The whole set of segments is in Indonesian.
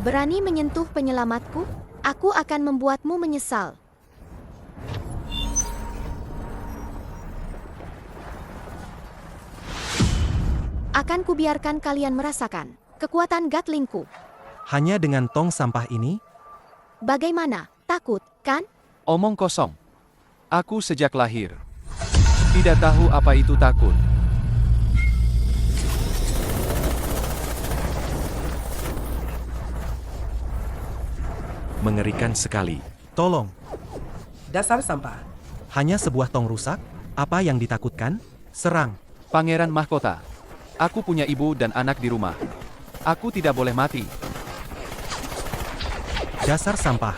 Berani menyentuh penyelamatku? Aku akan membuatmu menyesal. Akan kubiarkan kalian merasakan kekuatan Gatlingku. Hanya dengan tong sampah ini? Bagaimana? Takut, kan? Omong kosong. Aku sejak lahir tidak tahu apa itu takut. Mengerikan sekali. Tolong, Dasar sampah. hanya sebuah tong rusak? Apa yang ditakutkan? Serang. Pangeran Mahkota. Aku punya ibu dan anak di rumah. Aku tidak boleh mati. Dasar sampah.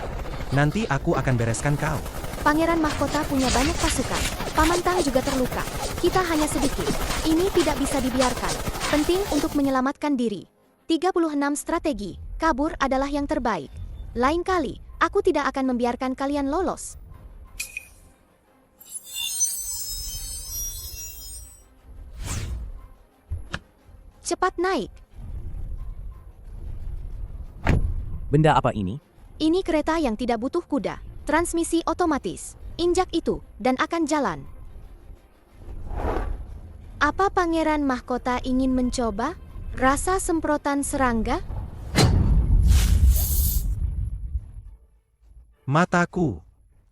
Nanti aku akan bereskan kau. Pangeran Mahkota punya banyak pasukan. Paman Tang juga terluka. Kita hanya sedikit. Ini tidak bisa dibiarkan. Penting untuk menyelamatkan diri. 36 strategi. Kabur adalah yang terbaik. Lain kali, aku tidak akan membiarkan kalian lolos. Cepat naik. Benda apa ini? Ini kereta yang tidak butuh kuda. Transmisi otomatis. Injak itu, dan akan jalan. Apa Pangeran Mahkota ingin mencoba? Rasa semprotan serangga? Mataku.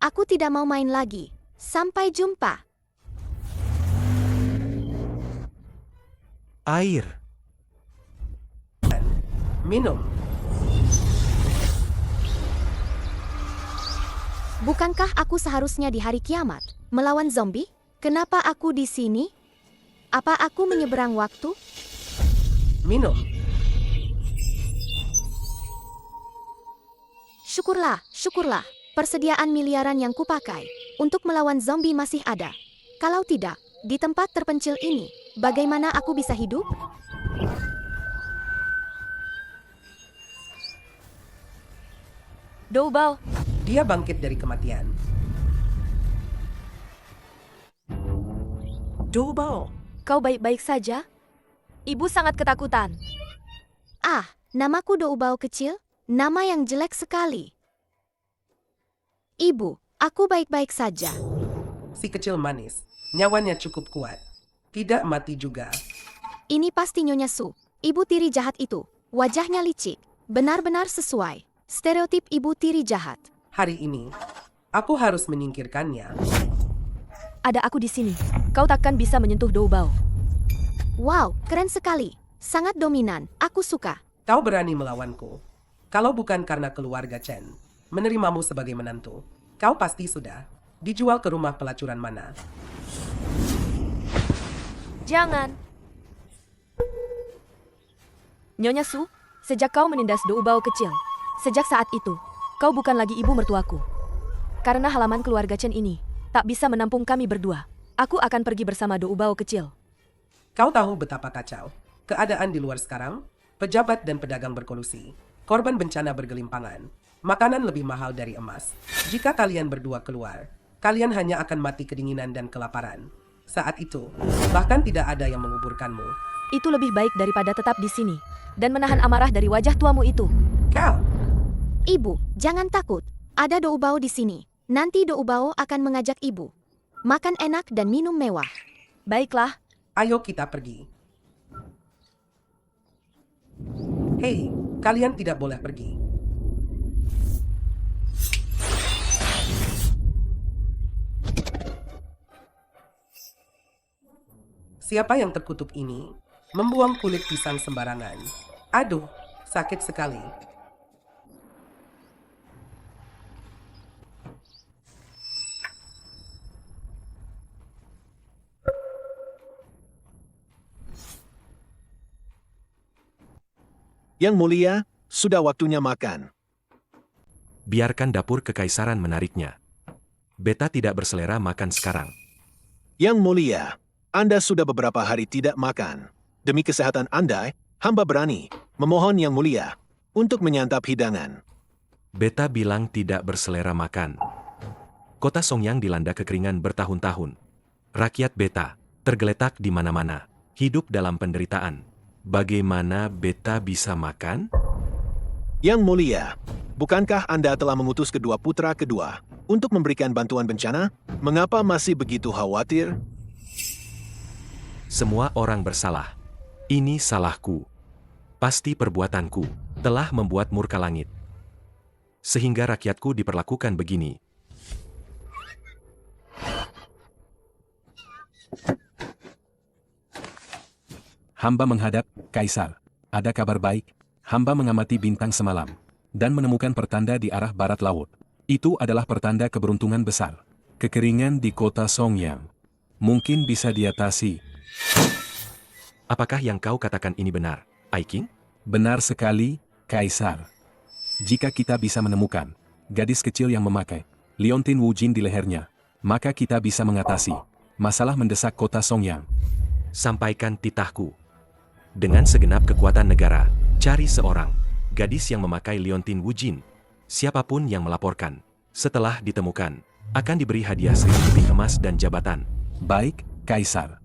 Aku tidak mau main lagi. Sampai jumpa. Air. Minum. Bukankah aku seharusnya di hari kiamat melawan zombie? Kenapa aku di sini? Apa aku menyeberang waktu? Minum. Syukurlah, syukurlah. Persediaan miliaran yang kupakai untuk melawan zombie masih ada. Kalau tidak, di tempat terpencil ini, bagaimana aku bisa hidup? Doubao, Dia bangkit dari kematian. Doubao. kau baik-baik saja? Ibu sangat ketakutan. Ah, namaku Doubao kecil, nama yang jelek sekali. Ibu, aku baik-baik saja. Si kecil manis. Nyawanya cukup kuat. Tidak mati juga. Ini pasti Nyonya Su, ibu tiri jahat itu. Wajahnya licik, benar-benar sesuai. Stereotip ibu tiri jahat. Hari ini, aku harus menyingkirkannya. Ada aku di sini. Kau takkan bisa menyentuh Doubao. Wow, keren sekali. Sangat dominan, aku suka. Kau berani melawanku. Kalau bukan karena keluarga Chen menerimamu sebagai menantu, kau pasti sudah dijual ke rumah pelacuran mana. Jangan. Nyonya Su, sejak kau menindas Doubao kecil, sejak saat itu, kau bukan lagi ibu mertuaku. Karena halaman keluarga Chen ini tak bisa menampung kami berdua. Aku akan pergi bersama Doubao kecil. Kau tahu betapa kacau keadaan di luar sekarang? Pejabat dan pedagang berkolusi. Korban bencana bergelimpangan. Makanan lebih mahal dari emas. Jika kalian berdua keluar, kalian hanya akan mati kedinginan dan kelaparan. Saat itu, bahkan tidak ada yang menguburkanmu. Itu lebih baik daripada tetap di sini dan menahan amarah dari wajah tuamu itu. Kau! Ibu, jangan takut. Ada Doubao di sini. Nanti Doubao akan mengajak ibu. Makan enak dan minum mewah. Baiklah, Ayo kita pergi. Hei, kalian tidak boleh pergi. Siapa yang terkutuk ini membuang kulit pisang sembarangan? Aduh, sakit sekali. Yang Mulia, sudah waktunya makan. Biarkan dapur kekaisaran menariknya. Beta tidak berselera makan sekarang. Yang Mulia, Anda sudah beberapa hari tidak makan. Demi kesehatan Anda, hamba berani memohon Yang Mulia untuk menyantap hidangan. Beta bilang tidak berselera makan. Kota Songyang dilanda kekeringan bertahun-tahun. Rakyat beta tergeletak di mana-mana, hidup dalam penderitaan. Bagaimana beta bisa makan? Yang Mulia, bukankah Anda telah mengutus kedua putra kedua untuk memberikan bantuan bencana? Mengapa masih begitu khawatir? Semua orang bersalah. Ini salahku. Pasti perbuatanku telah membuat murka langit. Sehingga rakyatku diperlakukan begini. Hamba menghadap, Kaisar. Ada kabar baik. Hamba mengamati bintang semalam dan menemukan pertanda di arah barat laut. Itu adalah pertanda keberuntungan besar. Kekeringan di kota Songyang mungkin bisa diatasi. Apakah yang kau katakan ini benar, Aiking? Benar sekali, Kaisar. Jika kita bisa menemukan gadis kecil yang memakai liontin Wujin di lehernya, maka kita bisa mengatasi masalah mendesak kota Songyang. Sampaikan titahku. Dengan segenap kekuatan negara, cari seorang gadis yang memakai liontin Wujin. Siapapun yang melaporkan, setelah ditemukan, akan diberi hadiah 1000 keping emas dan jabatan. Baik, Kaisar.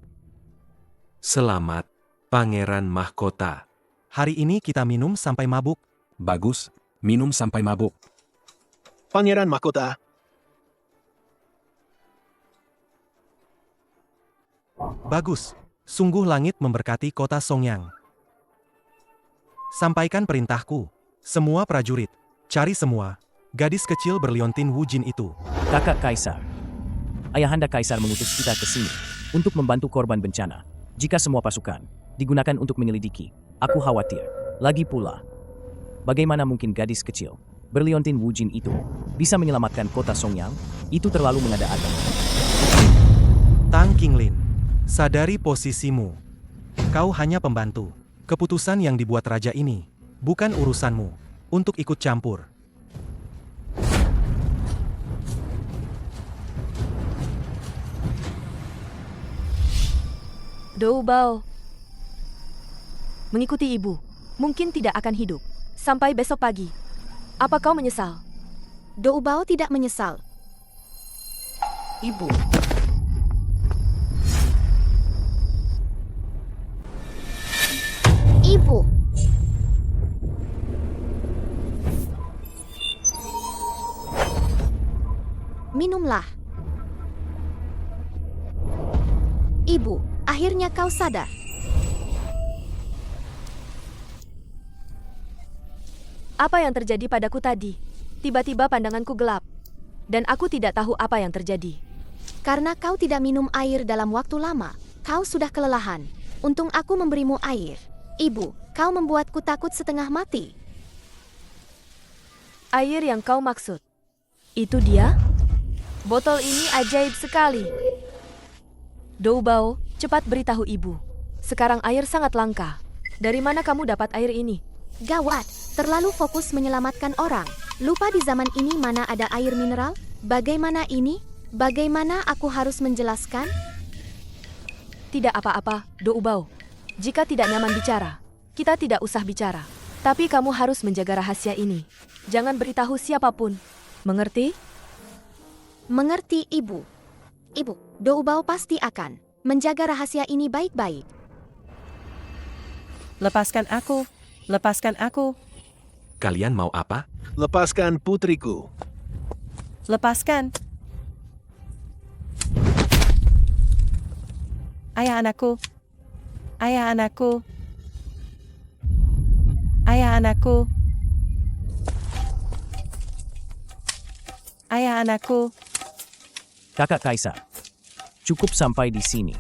Selamat, Pangeran Mahkota. Hari ini kita minum sampai mabuk. Bagus, minum sampai mabuk. Pangeran Mahkota, Bagus. Sungguh langit memberkati kota Songyang. Sampaikan perintahku. Semua prajurit, cari semua gadis kecil berliontin Wujin itu. Kakak Kaisar. Ayahanda Kaisar mengutus kita ke sini untuk membantu korban bencana. Jika semua pasukan digunakan untuk menyelidiki, aku khawatir. Lagi pula, bagaimana mungkin gadis kecil berliontin Wujin itu bisa menyelamatkan kota Songyang? Itu terlalu mengada-ada. Tang Qinglin, sadari posisimu. Kau hanya pembantu. Keputusan yang dibuat raja ini bukan urusanmu untuk ikut campur. Dou Bao. Mengikuti ibu, mungkin tidak akan hidup sampai besok pagi. Apa kau menyesal? Dou Bao tidak menyesal. Ibu, Ibu, minumlah. Ibu, akhirnya kau sadar. Apa yang terjadi padaku tadi? Tiba-tiba pandanganku gelap, dan aku tidak tahu apa yang terjadi. Karena kau tidak minum air dalam waktu lama, kau sudah kelelahan. Untung aku memberimu air. Ibu, kau membuatku takut setengah mati. Air yang kau maksud, itu dia? Botol ini ajaib sekali. Dou Bao, cepat beritahu ibu. Sekarang air sangat langka. Dari mana kamu dapat air ini? Gawat, terlalu fokus menyelamatkan orang. Lupa di zaman ini mana ada air mineral? Bagaimana ini? Bagaimana aku harus menjelaskan? Tidak apa-apa, Dou Bao. Jika tidak nyaman bicara, kita tidak usah bicara. Tapi kamu harus menjaga rahasia ini. Jangan beritahu siapapun. Mengerti? Mengerti, Ibu. Ibu, Dou Bao pasti akan menjaga rahasia ini baik-baik. Lepaskan aku. Lepaskan aku. Kalian mau apa? lepaskan putriku. Lepaskan. Ayah anakku. Ayah anakku. Ayah anakku. Ayah anakku. Kakak Kaisar, cukup sampai di sini.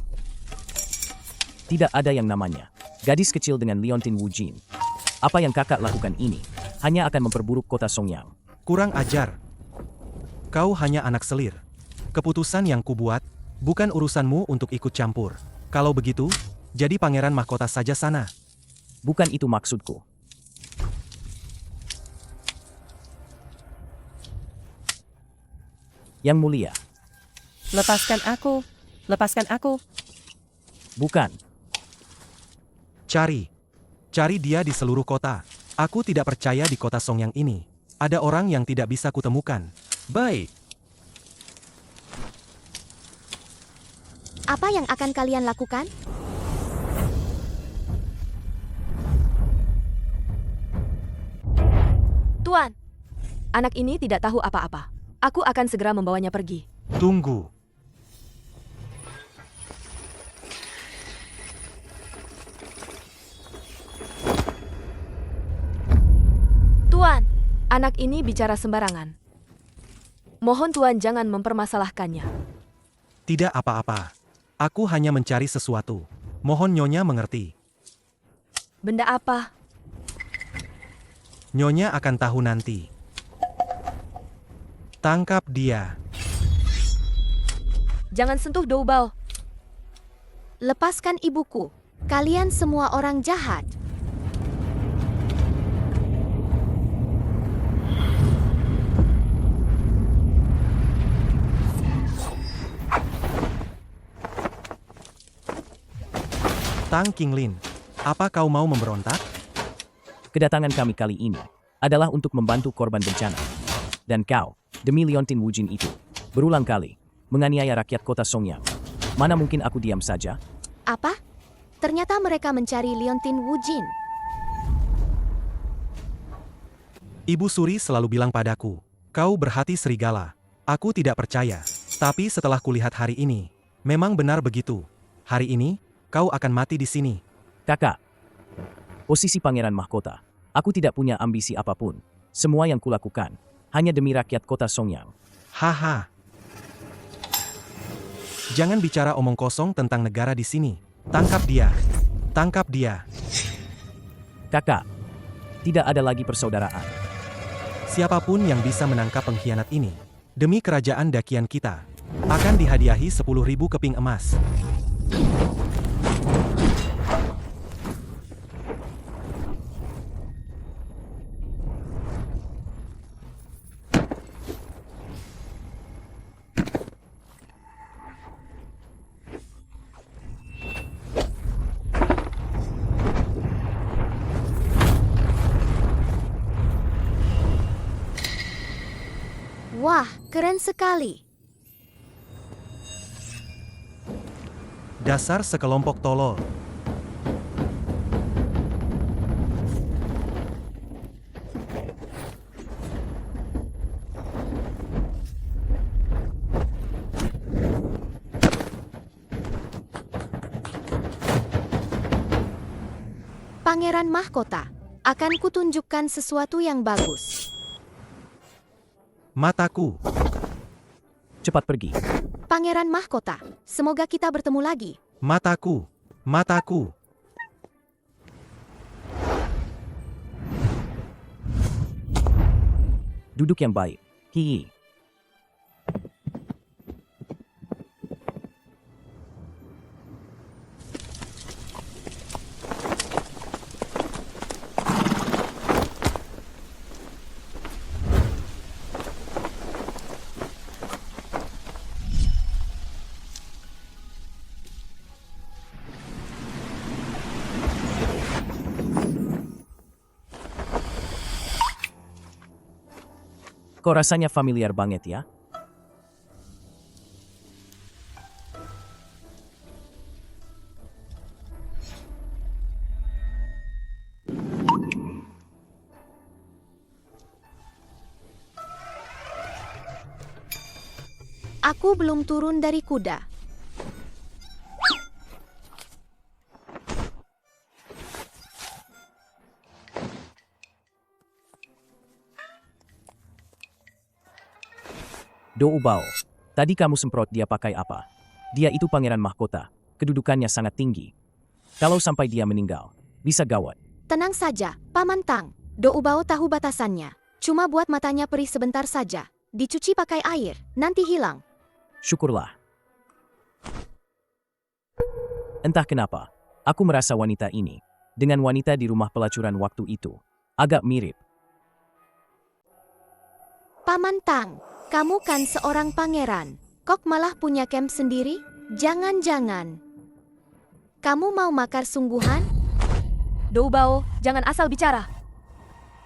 Tidak ada yang namanya gadis kecil dengan liontin Wujin. Apa yang kakak lakukan ini hanya akan memperburuk kota Songyang. Kurang ajar. Kau hanya anak selir. Keputusan yang kubuat bukan urusanmu untuk ikut campur. Kalau begitu, jadi pangeran mahkota saja sana. Bukan itu maksudku. Yang Mulia, Lepaskan aku. Lepaskan aku. bukan. Cari dia di seluruh kota. Aku tidak percaya di kota Songyang ini ada orang yang tidak bisa kutemukan. Baik. Apa yang akan kalian lakukan? Tuan, anak ini tidak tahu apa-apa. Aku akan segera membawanya pergi. Tunggu. Tuan, anak ini bicara sembarangan. Mohon Tuan jangan mempermasalahkannya. Tidak apa-apa. Aku hanya mencari sesuatu. Mohon Nyonya mengerti. Benda apa? Nyonya akan tahu nanti. Tangkap dia. Jangan sentuh Doubao. Lepaskan ibuku. Kalian semua orang jahat. Tang Qinglin, apa kau mau memberontak? Kedatangan kami kali ini adalah untuk membantu korban bencana. Dan kau, demi Liontin Wujin itu, berulang kali menganiaya rakyat kota Songyang. Mana mungkin aku diam saja? Apa? Ternyata mereka mencari Liontin Wujin. Ibu Suri selalu bilang padaku, kau berhati serigala. Aku tidak percaya. Tapi setelah kulihat hari ini, memang benar begitu. Hari ini, kau akan mati di sini. Kakak, posisi pangeran mahkota, aku tidak punya ambisi apapun. Semua yang kulakukan hanya demi rakyat kota Songyang. Haha. Jangan bicara omong kosong tentang negara di sini. Tangkap dia. Tangkap dia. Kakak, tidak ada lagi persaudaraan. Siapapun yang bisa menangkap pengkhianat ini, demi kerajaan dakian kita, akan dihadiahi 10.000 keping emas. Wah, keren sekali. Dasar sekelompok tolol. Pangeran Mahkota, akan kutunjukkan sesuatu yang bagus. Mataku. Cepat pergi. Pangeran Mahkota, semoga kita bertemu lagi. Mataku. Mataku. Duduk yang baik. Hihi. Kok rasanya familiar banget ya? Aku belum turun dari kuda. Doubao, tadi kamu semprot dia pakai apa? Dia itu pangeran mahkota, kedudukannya sangat tinggi. Kalau sampai dia meninggal, bisa gawat. Tenang saja, Paman Tang. Doubao tahu batasannya. Cuma buat matanya perih sebentar saja. Dicuci pakai air, nanti hilang. Syukurlah. Entah kenapa, aku merasa wanita ini, dengan wanita di rumah pelacuran waktu itu, agak mirip. Paman Tang, kamu kan seorang pangeran. Kok malah punya camp sendiri? Jangan-jangan. Kamu mau makar sungguhan? Doubao, jangan asal bicara.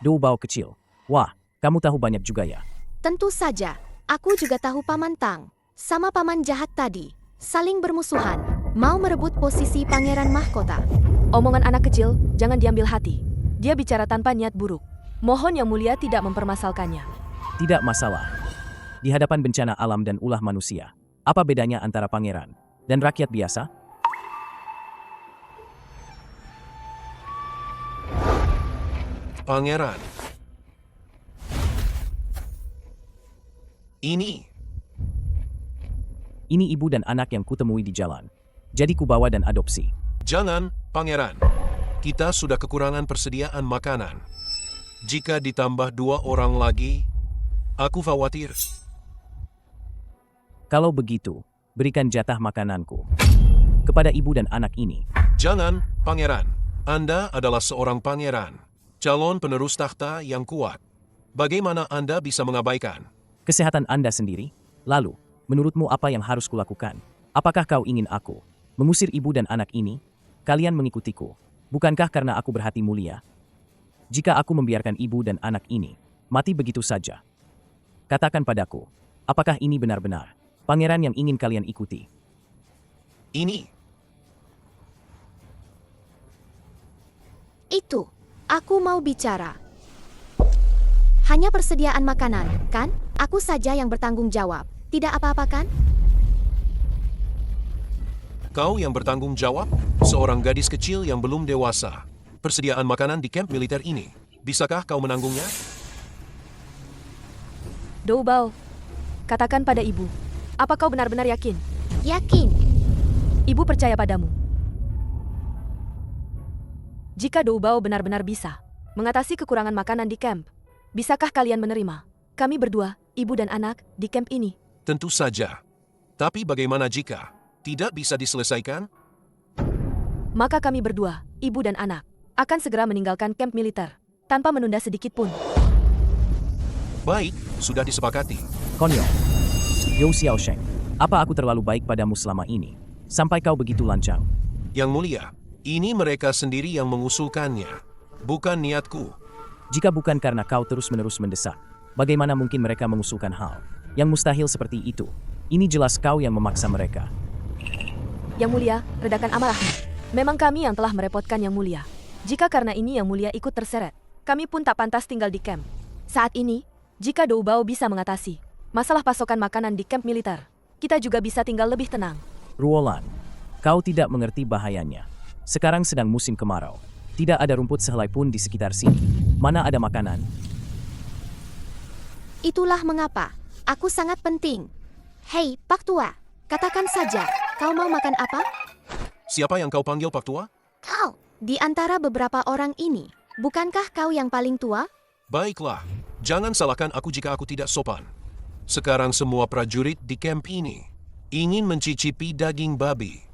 Doubao kecil. Wah, kamu tahu banyak juga ya. Tentu saja, aku juga tahu Paman Tang. Sama paman jahat tadi, saling bermusuhan, mau merebut posisi pangeran mahkota. Omongan anak kecil, jangan diambil hati. Dia bicara tanpa niat buruk. Mohon Yang Mulia tidak mempermasalkannya. Tidak masalah. Di hadapan bencana alam dan ulah manusia, apa bedanya antara pangeran dan rakyat biasa? Pangeran. Ini. Ini ibu dan anak yang kutemui di jalan. Jadi kubawa dan adopsi. Jangan, Pangeran. Kita sudah kekurangan persediaan makanan. Jika ditambah 2 orang lagi, aku khawatir. Kalau begitu, berikan jatah makananku kepada ibu dan anak ini. Jangan, Pangeran. Anda adalah seorang pangeran. Calon penerus takhta yang kuat. Bagaimana Anda bisa mengabaikan? Kesehatan Anda sendiri? Lalu, menurutmu apa yang harus kulakukan? Apakah kau ingin aku mengusir ibu dan anak ini? Kalian mengikutiku. Bukankah karena aku berhati mulia? Jika aku membiarkan ibu dan anak ini mati begitu saja, katakan padaku, apakah ini benar-benar pangeran yang ingin kalian ikuti? Ini. Itu, aku mau bicara. Hanya persediaan makanan, kan? Aku saja yang bertanggung jawab. Tidak apa-apa kan? Kau yang bertanggung jawab? Seorang gadis kecil yang belum dewasa. Persediaan makanan di kamp militer ini. Bisakah kau menanggungnya? Doubao, katakan pada ibu, apa kau benar-benar yakin? Yakin. Ibu percaya padamu. Jika Doubao benar-benar bisa mengatasi kekurangan makanan di camp, bisakah kalian menerima kami berdua, ibu dan anak, di camp ini? Tentu saja. Tapi bagaimana jika tidak bisa diselesaikan? Maka kami berdua, ibu dan anak, akan segera meninggalkan camp militer, tanpa menunda sedikit pun. Baik, sudah disepakati. Konyol. Yo Xiaosheng, apa aku terlalu baik padamu selama ini, sampai kau begitu lancang? Yang Mulia, ini mereka sendiri yang mengusulkannya, bukan niatku. Jika bukan karena kau terus-menerus mendesak, bagaimana mungkin mereka mengusulkan hal yang mustahil seperti itu? Ini jelas kau yang memaksa mereka. Yang Mulia, redakan amarahmu. Memang kami yang telah merepotkan Yang Mulia. Jika karena ini Yang Mulia ikut terseret, kami pun tak pantas tinggal di camp. Saat ini, jika Doubao bisa mengatasi masalah pasokan makanan di camp militer, kita juga bisa tinggal lebih tenang. Ruolan, kau tidak mengerti bahayanya. Sekarang sedang musim kemarau. Tidak ada rumput sehelai pun di sekitar sini. Mana ada makanan? Itulah mengapa aku sangat penting. Hei, Pak Tua, katakan saja, kau mau makan apa? Siapa yang kau panggil Pak Tua? Kau. Di antara beberapa orang ini, bukankah kau yang paling tua? Baiklah, jangan salahkan aku jika aku tidak sopan. Sekarang semua prajurit di kamp ini ingin mencicipi daging babi.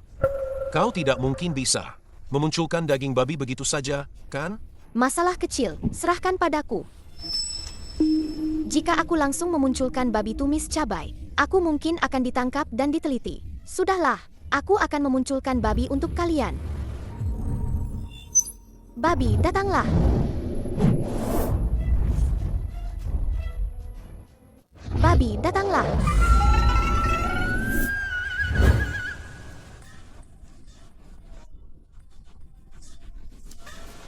Kau tidak mungkin bisa memunculkan daging babi begitu saja, kan? Masalah kecil, serahkan padaku. Jika aku langsung memunculkan babi tumis cabai, aku mungkin akan ditangkap dan diteliti. Sudahlah, aku akan memunculkan babi untuk kalian. Babi, datanglah. Babi, datanglah.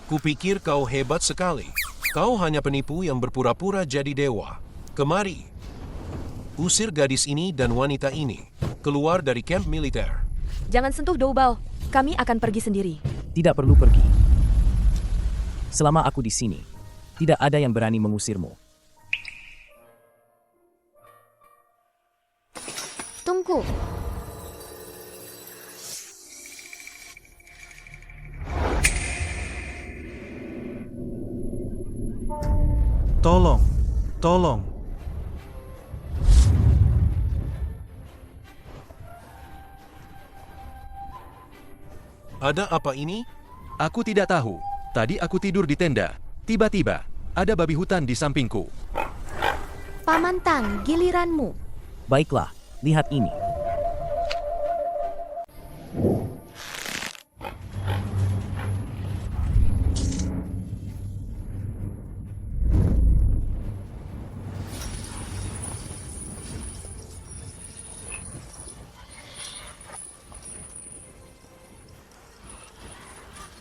Kupikir kau hebat sekali. Kau hanya penipu yang berpura-pura jadi dewa. Kemari. Usir gadis ini dan wanita ini keluar dari kamp militer. Jangan sentuh Doubao, kami akan pergi sendiri. Tidak perlu pergi. Selama aku di sini, tidak ada yang berani mengusirmu. Tunggu. Tolong, tolong. Ada apa ini? Aku tidak tahu. Tadi aku tidur di tenda. Tiba-tiba, ada babi hutan di sampingku. Paman Tang, giliranmu. Baiklah, lihat ini.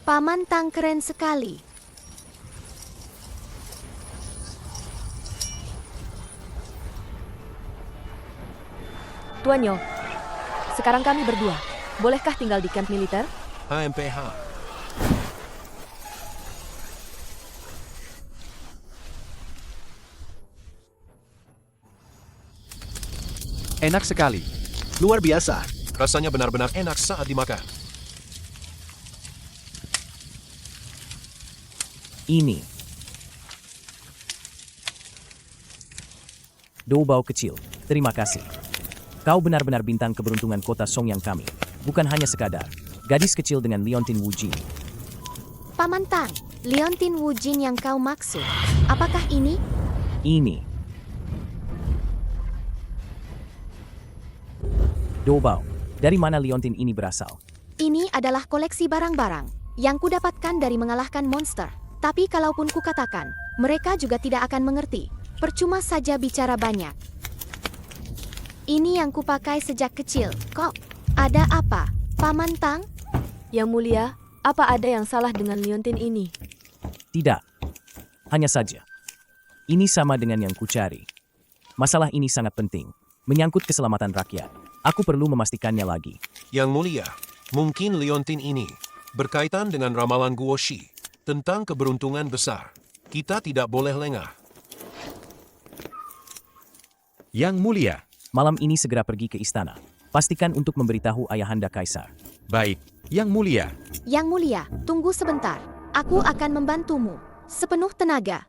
Paman Tang keren sekali. Tuanyo, sekarang kami berdua. Bolehkah tinggal di kamp militer? HMPH. Enak sekali. Luar biasa. Rasanya benar-benar enak saat dimakan. Ini. Doubao kecil, terima kasih. Kau benar-benar bintang keberuntungan kota Songyang kami. Bukan hanya sekadar gadis kecil dengan Leontin Wujin. Paman Tang, Leontin Wujin yang kau maksud. Apakah ini? Ini. Doubao, dari mana Leontin ini berasal? Ini adalah koleksi barang-barang yang kudapatkan dari mengalahkan monster. Tapi kalaupun kukatakan, mereka juga tidak akan mengerti. Percuma saja bicara banyak. Ini yang kupakai sejak kecil. Kok, ada apa, Paman Tang? Yang Mulia, apa ada yang salah dengan Leontin ini? Tidak. Hanya saja. Ini sama dengan yang kucari. Masalah ini sangat penting. Menyangkut keselamatan rakyat. Aku perlu memastikannya lagi. Yang Mulia, mungkin Leontin ini berkaitan dengan ramalan Guoshi tentang keberuntungan besar. Kita tidak boleh lengah. Yang Mulia. Malam ini segera pergi ke istana. Pastikan untuk memberitahu Ayahanda Kaisar. Baik, Yang Mulia. Yang Mulia, tunggu sebentar. Aku akan membantumu sepenuh tenaga.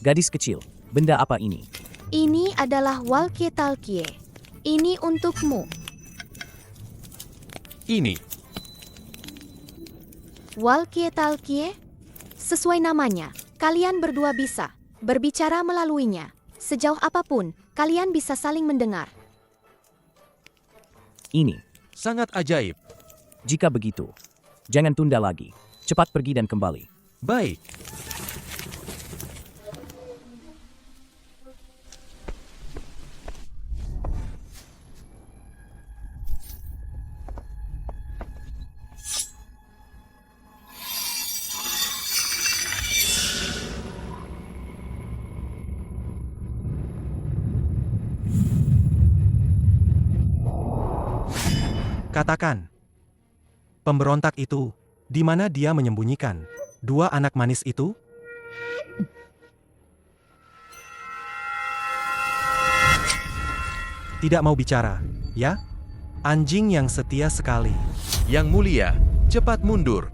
Gadis kecil, benda apa ini? Ini adalah walkie-talkie. Ini untukmu. Ini. Walkie-talkie? Sesuai namanya, kalian berdua bisa berbicara melaluinya. Sejauh apapun, kalian bisa saling mendengar. Ini. Sangat ajaib. Jika begitu, jangan tunda lagi. Cepat pergi dan kembali. Baik. Katakan, pemberontak itu, di mana dia menyembunyikan dua anak manis itu? Tidak mau bicara, ya? Anjing yang setia sekali. Yang Mulia, cepat mundur.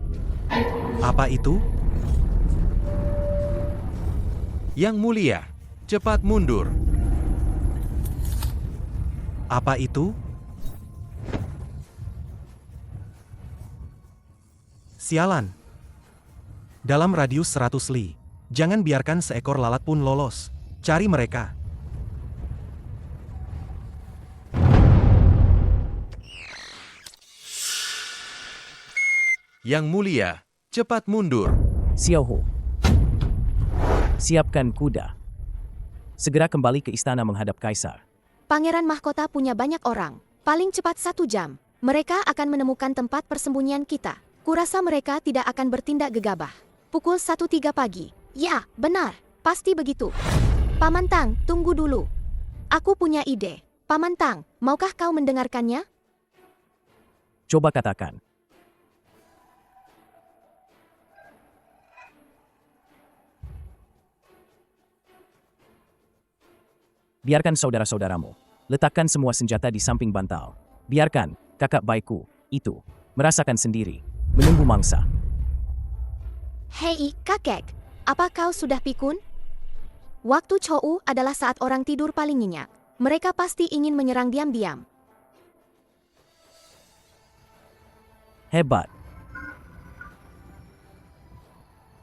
Apa itu? Yang Mulia, cepat mundur. Apa itu? Sialan. Dalam radius 100 li, jangan biarkan seekor lalat pun lolos. Cari mereka. Yang Mulia, cepat mundur. Xiaohu, siapkan kuda. Segera kembali ke istana menghadap Kaisar. Pangeran Mahkota punya banyak orang. Paling cepat 1 jam. Mereka akan menemukan tempat persembunyian kita. Kurasa mereka tidak akan bertindak gegabah. Pukul 1.03 pagi. Ya, benar. Pasti begitu. Paman Tang, tunggu dulu. Aku punya ide. Paman Tang, maukah kau mendengarkannya? Coba katakan. Biarkan saudara-saudaramu. Letakkan semua senjata di samping bantal. Biarkan kakak baikku itu merasakan sendiri. Menunggu mangsa. Hei, kakek. Apa kau sudah pikun? Waktu Chou adalah saat orang tidur paling nyenyak. Mereka pasti ingin menyerang diam-diam. Hebat.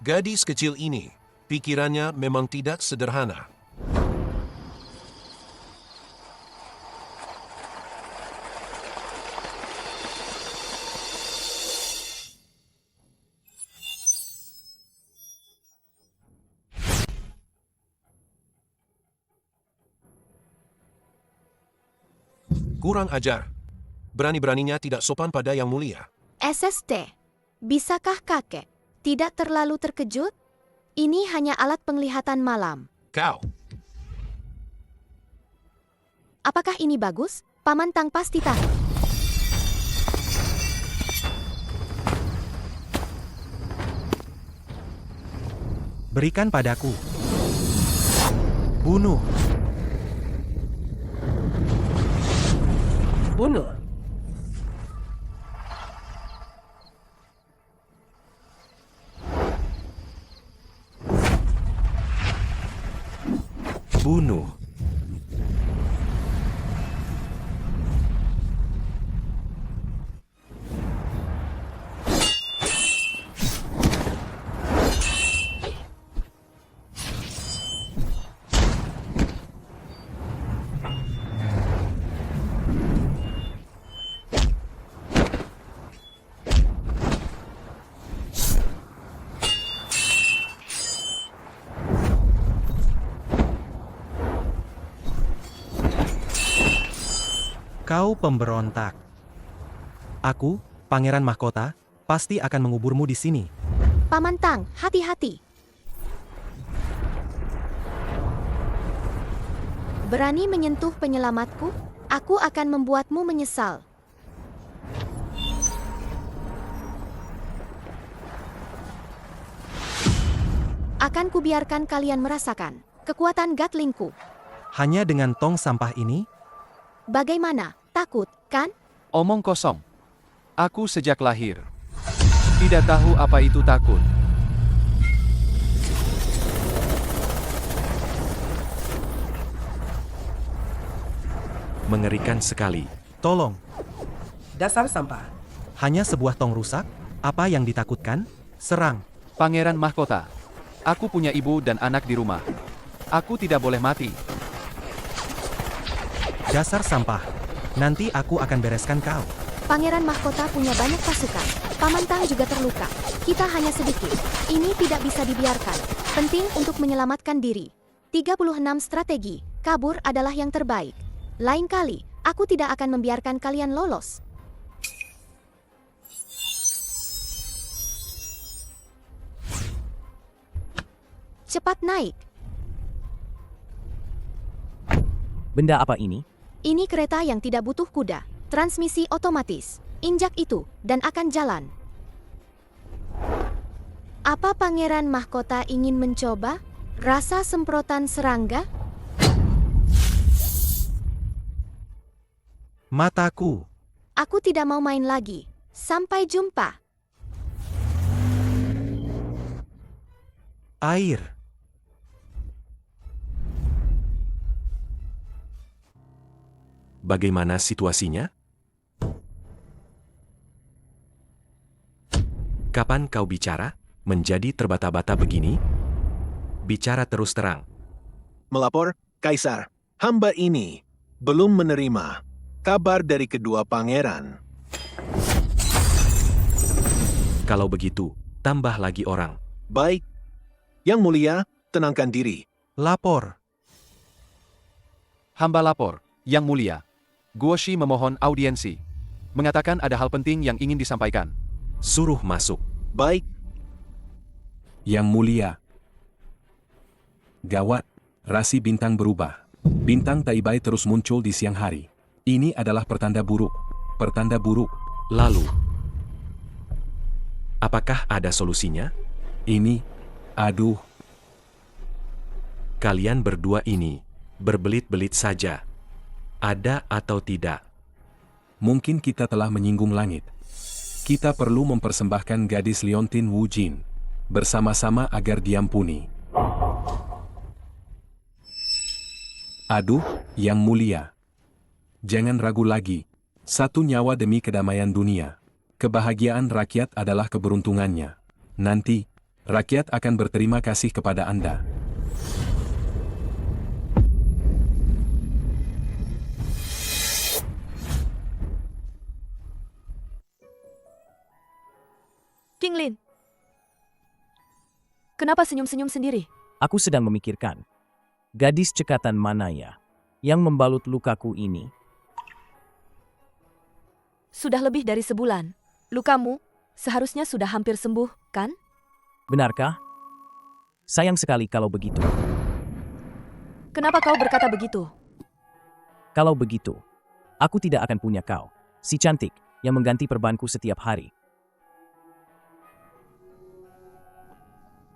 Gadis kecil ini, pikirannya memang tidak sederhana. Kurang ajar. Berani-beraninya tidak sopan pada Yang Mulia. SST, bisakah kakek tidak terlalu terkejut? Ini hanya alat penglihatan malam. Kau. Apakah ini bagus? Paman Tang pasti tahu. Berikan padaku. Bunuh. Bunuh. Bunuh. Kau pemberontak. Aku, Pangeran Mahkota, pasti akan menguburmu di sini. Paman Tang, hati-hati. Berani menyentuh penyelamatku? Aku akan membuatmu menyesal. Akan kubiarkan kalian merasakan kekuatan Gatlingku. Hanya dengan tong sampah ini? Bagaimana? Takut, kan? Omong kosong. Aku sejak lahir tidak tahu apa itu takut. Mengerikan sekali. Tolong, Dasar sampah. hanya sebuah tong rusak? Apa yang ditakutkan? Serang. Pangeran Mahkota, aku punya ibu dan anak di rumah. Aku tidak boleh mati. Dasar sampah. Nanti aku akan bereskan kau. Pangeran Mahkota punya banyak pasukan. Paman Tang juga terluka. Kita hanya sedikit. Ini tidak bisa dibiarkan. Penting untuk menyelamatkan diri. 36 strategi. Kabur adalah yang terbaik. Lain kali, aku tidak akan membiarkan kalian lolos. Cepat naik. Benda apa ini? Ini kereta yang tidak butuh kuda. Transmisi otomatis. Injak itu, dan akan jalan. Apa Pangeran Mahkota ingin mencoba? Rasa semprotan serangga? Mataku. Aku tidak mau main lagi. Sampai jumpa. Air. Bagaimana situasinya? Kapan kau bicara? Menjadi terbata-bata begini? Bicara terus terang. Melapor, Kaisar, hamba ini belum menerima kabar dari kedua pangeran. Kalau begitu, tambah lagi orang. Baik. Yang mulia, tenangkan diri. Lapor. Hamba lapor, Yang Mulia. Guoshi memohon audiensi. Mengatakan ada hal penting yang ingin disampaikan. Suruh masuk. Baik. Yang mulia. Gawat, rasi bintang berubah. Bintang Taibai terus muncul di siang hari. Ini adalah pertanda buruk. Pertanda buruk. Lalu, apakah ada solusinya? Ini, aduh, Kalian berdua ini berbelit-belit saja. Ada atau tidak? mungkin kita telah menyinggung langit. Kita perlu mempersembahkan gadis Liontin Wu Jin bersama-sama agar diampuni. Aduh, Yang Mulia. Jangan ragu lagi. Satu nyawa demi kedamaian dunia. Kebahagiaan rakyat adalah keberuntungannya. Nanti, rakyat akan berterima kasih kepada Anda. King Lin. Kenapa senyum-senyum sendiri? Aku sedang memikirkan. Gadis cekatan mana ya yang membalut lukaku ini? Sudah lebih dari sebulan. Lukamu seharusnya sudah hampir sembuh, kan? Benarkah? Sayang sekali kalau begitu. Kenapa kau berkata begitu? Kalau begitu, aku tidak akan punya kau, si cantik, yang mengganti perbanku setiap hari.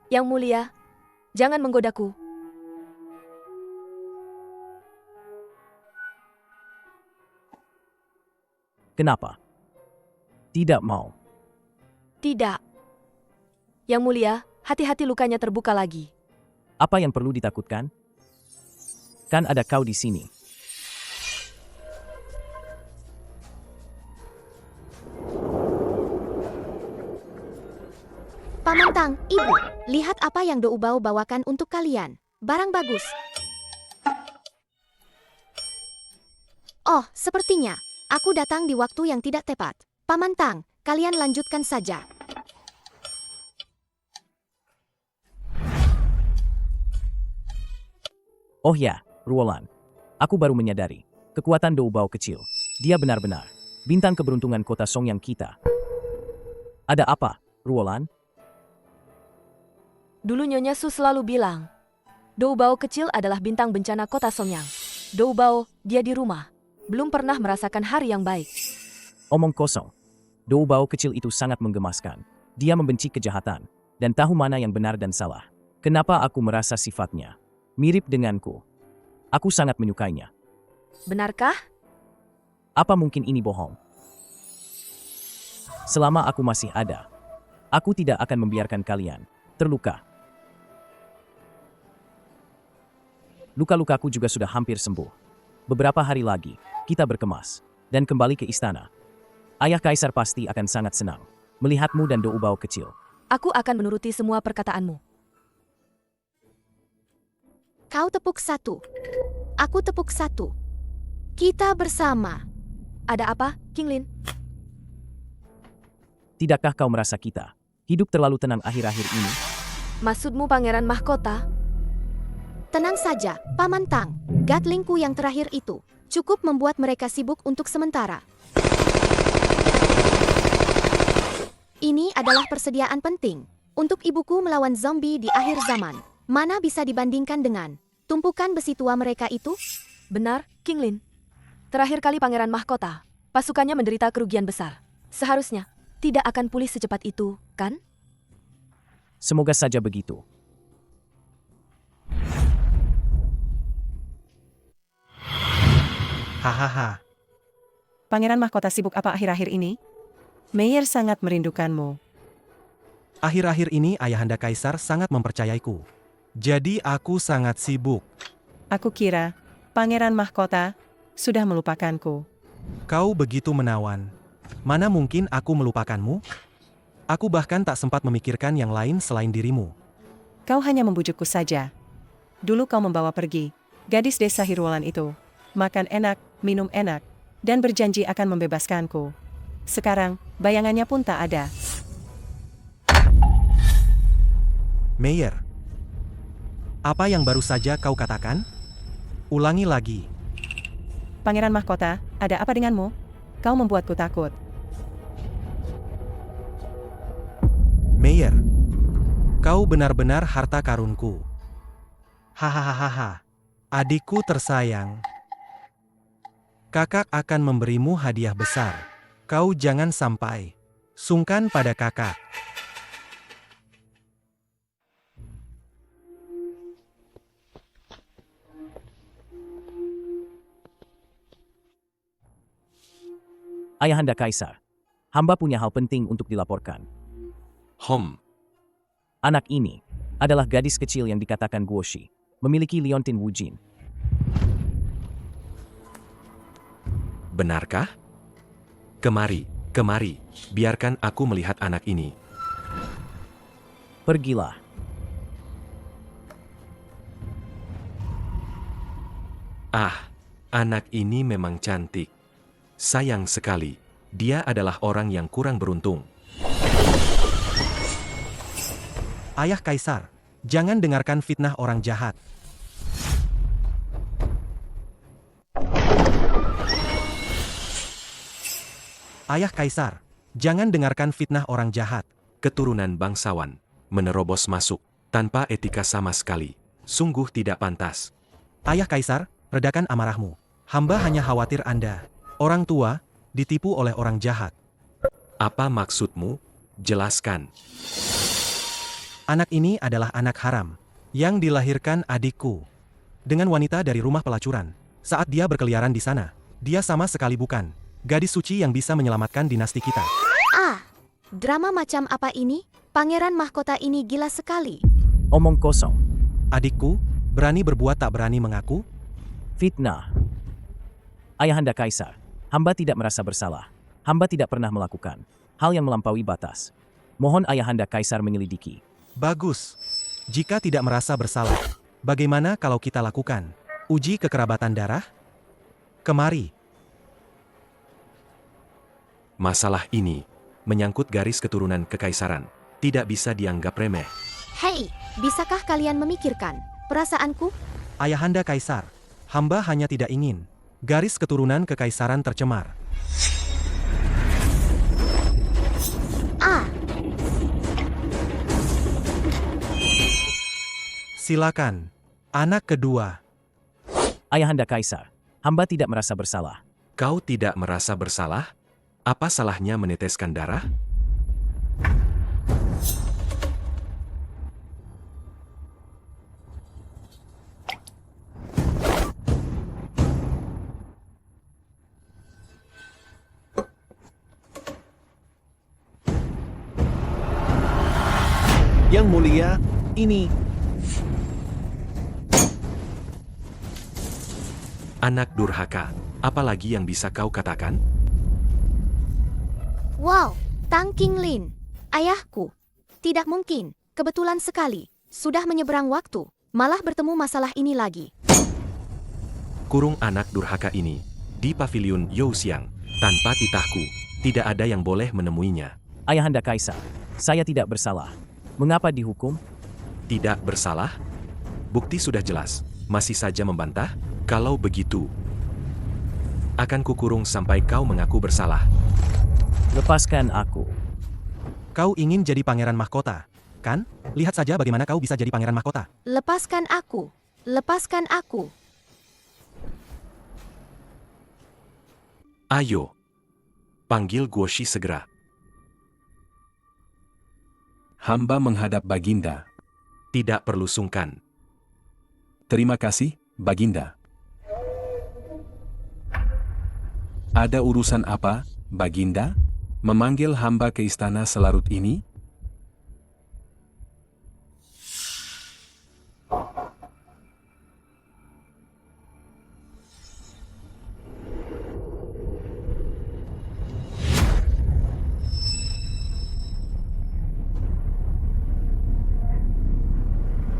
Yang mulia, jangan menggodaku. Kenapa? Tidak mau. Tidak. Yang mulia, hati-hati lukanya terbuka lagi. Apa yang perlu ditakutkan? Kan ada kau di sini. Paman Tang, Ibu, lihat apa yang Do Ubao bawakan untuk kalian. Barang bagus. Oh, sepertinya aku datang di waktu yang tidak tepat. Paman Tang, kalian lanjutkan saja. Oh ya, Ruolan. Aku baru menyadari. Kekuatan Do Ubao kecil. Dia benar-benar bintang keberuntungan kota Songyang kita. Ada apa, Ruolan? Dulu Nyonya Su selalu bilang, Do Ubao kecil adalah bintang bencana kota Songyang. Do Ubao, dia di rumah. Belum pernah merasakan hari yang baik. Omong kosong. Do Ubao kecil itu sangat menggemaskan. Dia membenci kejahatan dan tahu mana yang benar dan salah. Kenapa aku merasa sifatnya mirip denganku? Aku sangat menyukainya. Benarkah? Apa mungkin ini bohong? Selama aku masih ada, aku tidak akan membiarkan kalian terluka. Luka-lukaku juga sudah hampir sembuh. Beberapa hari lagi, kita berkemas dan kembali ke istana. Ayah Kaisar pasti akan sangat senang melihatmu dan Do Ubao kecil. Aku akan menuruti semua perkataanmu. Kau tepuk satu. Aku tepuk satu. Kita bersama. Ada apa, King Lin? Tidakkah kau merasa kita hidup terlalu tenang akhir-akhir ini? Maksudmu Pangeran Mahkota? Tenang saja, Paman Tang. Gatlingku yang terakhir itu cukup membuat mereka sibuk untuk sementara. Ini adalah persediaan penting untuk ibuku melawan zombie di akhir zaman. Mana bisa dibandingkan dengan tumpukan besi tua mereka itu? Benar, King Lin. Terakhir kali Pangeran Mahkota, pasukannya menderita kerugian besar. Seharusnya tidak akan pulih secepat itu, kan? Semoga saja begitu. Hahaha. Pangeran Mahkota sibuk apa akhir-akhir ini? Meyer sangat merindukanmu. Akhir-akhir ini Ayahanda Kaisar sangat mempercayaiku. Jadi aku sangat sibuk. Aku kira Pangeran Mahkota sudah melupakanku. Kau begitu menawan. Mana mungkin aku melupakanmu? Aku bahkan tak sempat memikirkan yang lain selain dirimu. Kau hanya membujukku saja. Dulu kau membawa pergi gadis desa Hiruolan itu. Makan enak, minum enak, dan berjanji akan membebaskanku. Sekarang, bayangannya pun tak ada. Meyer, apa yang baru saja kau katakan? Ulangi lagi. Pangeran Mahkota, ada apa denganmu? Kau membuatku takut. Meyer, kau benar-benar harta karunku. Hahaha, adikku tersayang. Kakak akan memberimu hadiah besar. Kau jangan sampai sungkan pada kakak. Ayahanda Kaisar, hamba punya hal penting untuk dilaporkan. Anak ini adalah gadis kecil yang dikatakan Guoshi, memiliki Liontin Wujin. Benarkah? Kemari, biarkan aku melihat anak ini. Pergilah. Ah, anak ini memang cantik. Sayang sekali, dia adalah orang yang kurang beruntung. Ayah Kaisar, jangan dengarkan fitnah orang jahat. Ayah Kaisar, jangan dengarkan fitnah orang jahat. Keturunan bangsawan menerobos masuk tanpa etika sama sekali. Sungguh tidak pantas. Ayah Kaisar, redakan amarahmu. Hamba hanya khawatir Anda, orang tua, ditipu oleh orang jahat. Apa maksudmu? Jelaskan. Anak ini adalah anak haram, yang dilahirkan adikku. Dengan wanita dari rumah pelacuran. Saat dia berkeliaran di sana, dia sama sekali bukan gadis suci yang bisa menyelamatkan dinasti kita. Ah, drama macam apa ini? Pangeran mahkota ini gila sekali. Omong kosong. Adikku, berani berbuat tak berani mengaku? Fitnah. Ayahanda Kaisar, hamba tidak merasa bersalah. Hamba tidak pernah melakukan hal yang melampaui batas. Mohon Ayahanda Kaisar menyelidiki. Bagus. Jika tidak merasa bersalah, bagaimana kalau kita lakukan uji kekerabatan darah? Kemari. Masalah ini menyangkut garis keturunan kekaisaran. Tidak bisa dianggap remeh. Hei, bisakah kalian memikirkan perasaanku? Ayahanda Kaisar, hamba hanya tidak ingin garis keturunan kekaisaran tercemar. Ah, Silakan, anak kedua. Ayahanda Kaisar, hamba tidak merasa bersalah. Kau tidak merasa bersalah? Apa salahnya meneteskan darah? Yang Mulia, ini Anak durhaka, apalagi yang bisa kau katakan? wow, Tang Qinglin, ayahku. Tidak mungkin, kebetulan sekali. Sudah menyeberang waktu, malah bertemu masalah ini lagi. Kurung anak durhaka ini di pavilion Youxiang, tanpa titahku, tidak ada yang boleh menemuinya. Ayahanda Kaisar, saya tidak bersalah. Mengapa dihukum? Tidak bersalah? Bukti sudah jelas, masih saja membantah? Kalau begitu, akan kukurung sampai kau mengaku bersalah. Lepaskan aku. Kau ingin jadi pangeran mahkota, kan? Lihat saja bagaimana kau bisa jadi pangeran mahkota. Lepaskan aku, lepaskan aku. Ayo, panggil Guoshi segera. Hamba menghadap Baginda. Tidak perlu sungkan. Terima kasih, Baginda. Ada urusan apa, Baginda? Memanggil hamba ke istana selarut ini?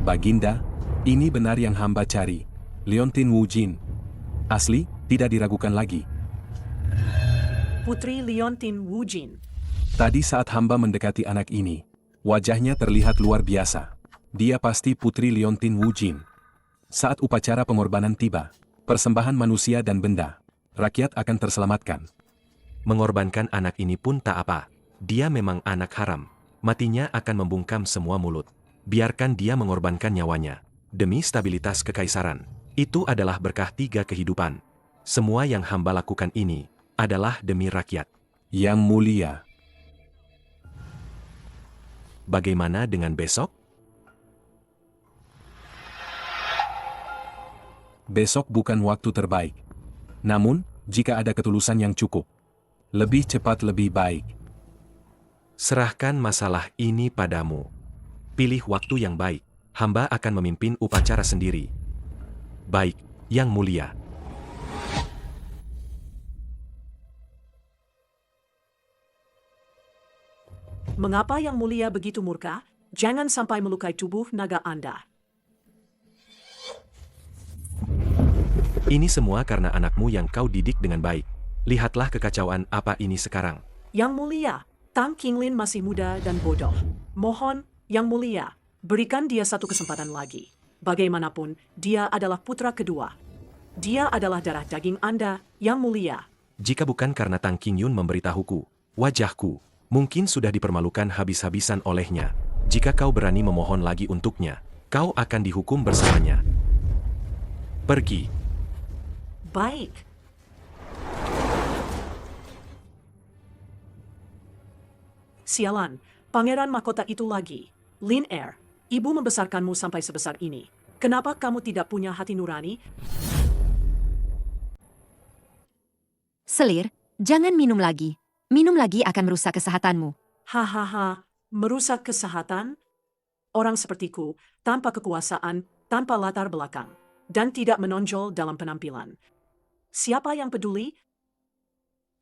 Baginda, ini benar yang hamba cari. Leontin Wujin. Asli, tidak diragukan lagi. Putri Leontin Wujin. Tadi saat hamba mendekati anak ini, wajahnya terlihat luar biasa. Dia pasti Putri Leontin Wujin. Saat upacara pengorbanan tiba, persembahan manusia dan benda, rakyat akan terselamatkan. Mengorbankan anak ini pun tak apa. Dia memang anak haram. Matinya akan membungkam semua mulut. Biarkan dia mengorbankan nyawanya. Demi stabilitas kekaisaran. Itu adalah berkah 3 kehidupan. Semua yang hamba lakukan ini adalah demi rakyat. Yang Mulia. Bagaimana dengan besok? Besok bukan waktu terbaik. Namun, jika ada ketulusan yang cukup, lebih cepat lebih baik. Serahkan masalah ini padamu. Pilih waktu yang baik. Hamba akan memimpin upacara sendiri. Baik, Yang Mulia. Mengapa Yang Mulia begitu murka? Jangan sampai melukai tubuh naga Anda. Ini semua karena anakmu yang kau didik dengan baik. Lihatlah kekacauan apa ini sekarang. Yang Mulia, Tang Qinglin masih muda dan bodoh. Mohon, Yang Mulia, berikan dia satu kesempatan lagi. Bagaimanapun, dia adalah putra kedua. Dia adalah darah daging Anda, Yang Mulia. Jika bukan karena Tang Qingyun memberitahuku, wajahku mungkin sudah dipermalukan habis-habisan olehnya. Jika kau berani memohon lagi untuknya, kau akan dihukum bersamanya. Pergi. Baik. Sialan, pangeran mahkota itu lagi. Lin Er, ibu membesarkanmu sampai sebesar ini. Kenapa kamu tidak punya hati nurani? Selir, jangan minum lagi. Minum lagi akan merusak kesehatanmu. Hahaha, merusak kesehatan? Orang sepertiku, tanpa kekuasaan, tanpa latar belakang, dan tidak menonjol dalam penampilan. Siapa yang peduli?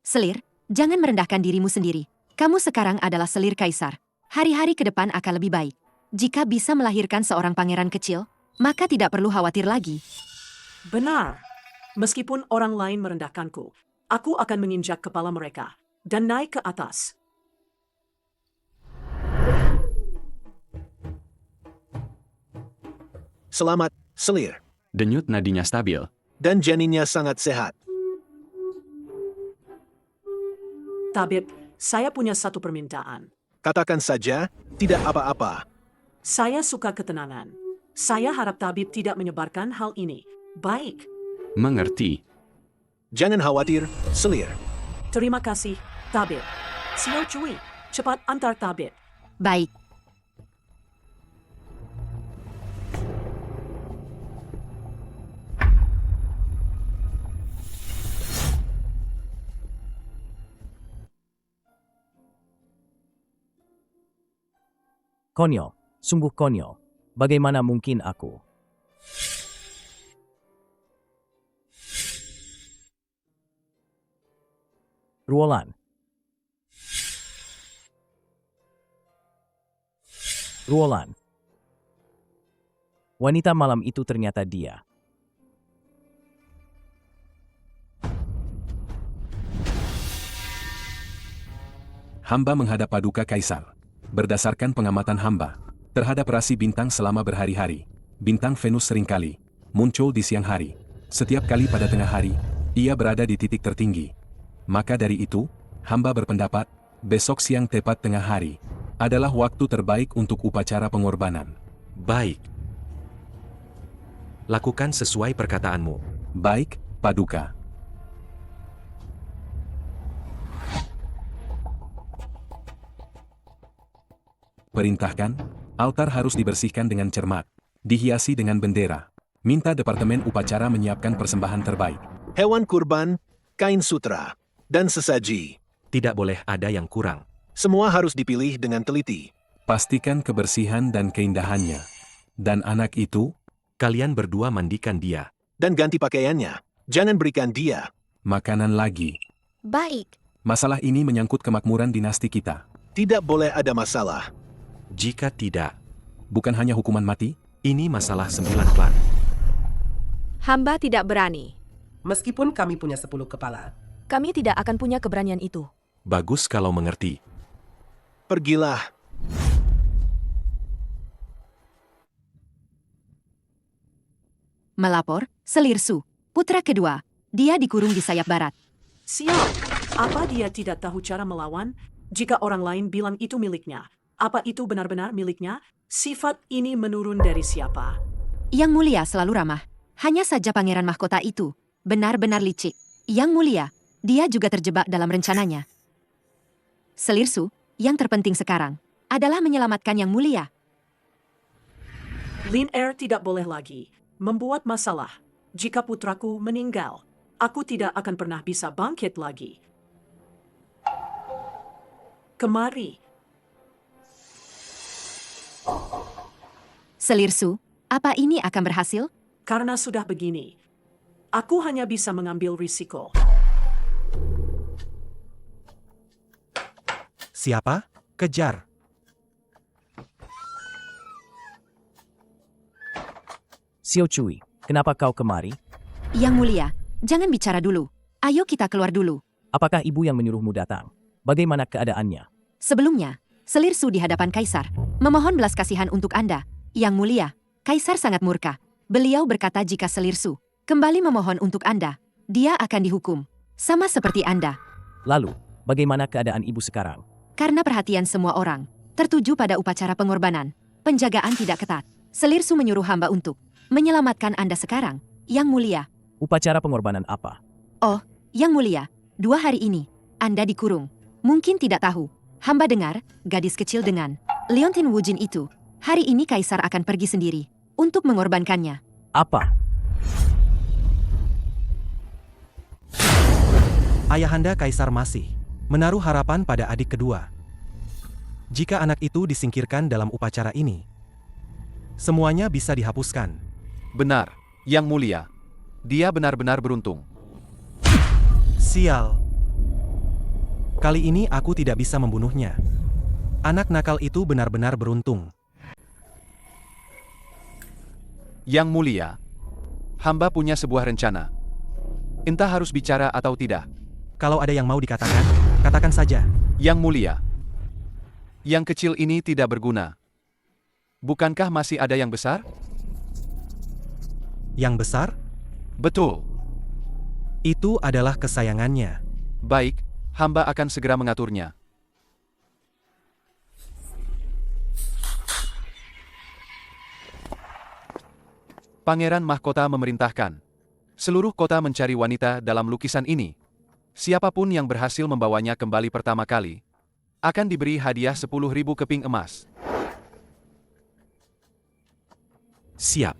Selir, jangan merendahkan dirimu sendiri. Kamu sekarang adalah selir kaisar. Hari-hari ke depan akan lebih baik. Jika bisa melahirkan seorang pangeran kecil, maka tidak perlu khawatir lagi. Benar. Meskipun orang lain merendahkanku, aku akan menginjak kepala mereka dan naik ke atas. Selamat, Selir. Denyut nadinya stabil. Dan janinnya sangat sehat. Tabib, saya punya satu permintaan. Katakan saja, tidak apa-apa. Saya suka ketenangan. Saya harap tabib tidak menyebarkan hal ini. Baik. Mengerti. Jangan khawatir, Selir. Terima kasih, tabib. Xiao Cui, cepat antar tabib. Baik. Konyol, sungguh konyol. Bagaimana mungkin aku? Ruolan. Ruolan. Wanita malam itu ternyata dia. Hamba menghadap Paduka Kaisar. Berdasarkan pengamatan hamba terhadap rasi bintang selama berhari-hari, bintang Venus seringkali muncul di siang hari. Setiap kali pada tengah hari, ia berada di titik tertinggi. Maka dari itu, hamba berpendapat, besok siang tepat tengah hari adalah waktu terbaik untuk upacara pengorbanan. Baik. Lakukan sesuai perkataanmu. Baik, Paduka. Perintahkan, altar harus dibersihkan dengan cermat, dihiasi dengan bendera. Minta Departemen Upacara menyiapkan persembahan terbaik. Hewan kurban, kain sutra, dan sesaji. Tidak boleh ada yang kurang. Semua harus dipilih dengan teliti. Pastikan kebersihan dan keindahannya. Dan anak itu, kalian berdua mandikan dia. Dan ganti pakaiannya. Jangan berikan dia makanan lagi. Baik. Masalah ini menyangkut kemakmuran dinasti kita. Tidak boleh ada masalah. Jika tidak, bukan hanya hukuman mati? Ini masalah 9 klan. Hamba tidak berani. Meskipun kami punya 10 kepala. Kami tidak akan punya keberanian itu. Bagus kalau mengerti. Pergilah. Melapor, Selir Su, putra kedua. Dia dikurung di sayap barat. Siap. Apa dia tidak tahu cara melawan? Jika orang lain bilang itu miliknya, apa itu benar-benar miliknya? Sifat ini menurun dari siapa? Yang Mulia selalu ramah. Hanya saja pangeran mahkota itu benar-benar licik. Yang Mulia, dia juga terjebak dalam rencananya. Selir Su, yang terpenting sekarang adalah menyelamatkan Yang Mulia. Lin Er tidak boleh lagi membuat masalah. Jika putraku meninggal, aku tidak akan pernah bisa bangkit lagi. Kemari. Selir Su, apa ini akan berhasil? Karena sudah begini, aku hanya bisa mengambil risiko. Siapa? Kejar. Xiao Cui, kenapa kau kemari? Yang Mulia, jangan bicara dulu. Ayo kita keluar dulu. Apakah ibu yang menyuruhmu datang? Bagaimana keadaannya? Sebelumnya, Selir Su di hadapan Kaisar memohon belas kasihan untuk Anda. Yang Mulia, Kaisar sangat murka. Beliau berkata jika Selir Su kembali memohon untuk Anda, dia akan dihukum. Sama seperti Anda. Lalu, bagaimana keadaan ibu sekarang? Karena perhatian semua orang, tertuju pada upacara pengorbanan. Penjagaan tidak ketat. Selirsu menyuruh hamba untuk menyelamatkan Anda sekarang, Yang Mulia. Upacara pengorbanan apa? Oh, Yang Mulia, 2 hari ini, Anda dikurung. Mungkin tidak tahu. Hamba dengar, gadis kecil dengan Leontin Wujin itu, hari ini Kaisar akan pergi sendiri untuk mengorbankannya. Apa? Ayahanda Kaisar masih menaruh harapan pada adik kedua. Jika anak itu disingkirkan dalam upacara ini, semuanya bisa dihapuskan. Benar, Yang Mulia. Dia benar-benar beruntung. Sial. Kali ini aku tidak bisa membunuhnya. Anak nakal itu benar-benar beruntung. Yang Mulia, hamba punya sebuah rencana. Entah harus bicara atau tidak. Kalau ada yang mau dikatakan, katakan saja. Yang Mulia, yang kecil ini tidak berguna. Bukankah masih ada yang besar? Yang besar? Betul. Itu adalah kesayangannya. Baik, hamba akan segera mengaturnya. Pangeran Mahkota memerintahkan seluruh kota mencari wanita dalam lukisan ini. Siapapun yang berhasil membawanya kembali pertama kali, akan diberi hadiah 10.000 keping emas. Siap.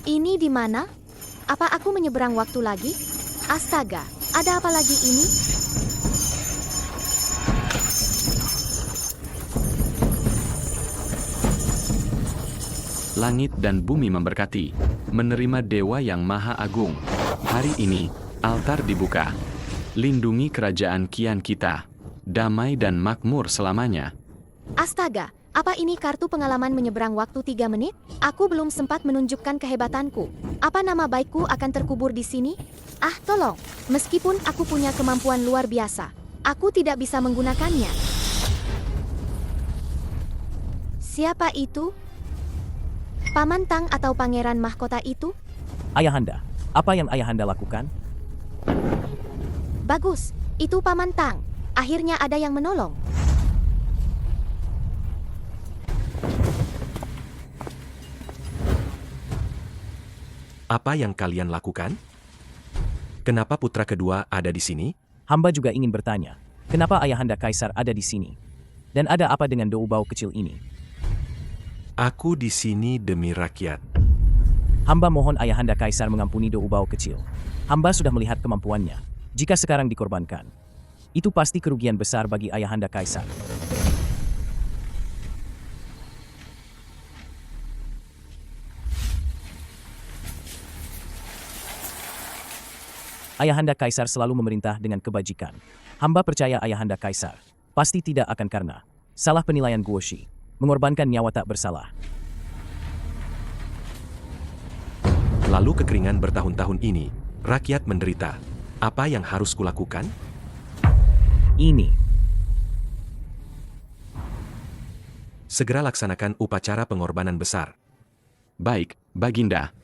Ini di mana? Apa aku menyeberang waktu lagi? Astaga, ada apa lagi ini? Langit dan bumi memberkati, menerima Dewa yang Maha Agung. Hari ini, altar dibuka. Lindungi kerajaan Kian kita. Damai dan makmur selamanya. Astaga, apa ini kartu pengalaman menyeberang waktu 3 menit? Aku belum sempat menunjukkan kehebatanku. Apa nama baikku akan terkubur di sini? Ah, tolong. Meskipun aku punya kemampuan luar biasa, aku tidak bisa menggunakannya. Siapa itu? Paman Tang atau Pangeran Mahkota itu? Ayahanda, apa yang Ayahanda lakukan? Bagus, itu Paman Tang. Akhirnya ada yang menolong. Apa yang kalian lakukan? Kenapa putra kedua ada di sini? Hamba juga ingin bertanya, kenapa Ayahanda Kaisar ada di sini? Dan ada apa dengan doubao kecil ini? Aku di sini demi rakyat. Hamba mohon Ayahanda Kaisar mengampuni doubao kecil. Hamba sudah melihat kemampuannya. Jika sekarang dikorbankan, itu pasti kerugian besar bagi Ayahanda Kaisar. Ayahanda Kaisar selalu memerintah dengan kebajikan. Hamba percaya Ayahanda Kaisar pasti tidak akan karena salah penilaian Guoshi mengorbankan nyawa tak bersalah. Lalu kekeringan bertahun-tahun ini, rakyat menderita. Apa yang harus kulakukan? Ini. Segera laksanakan upacara pengorbanan besar. Baik, Baginda.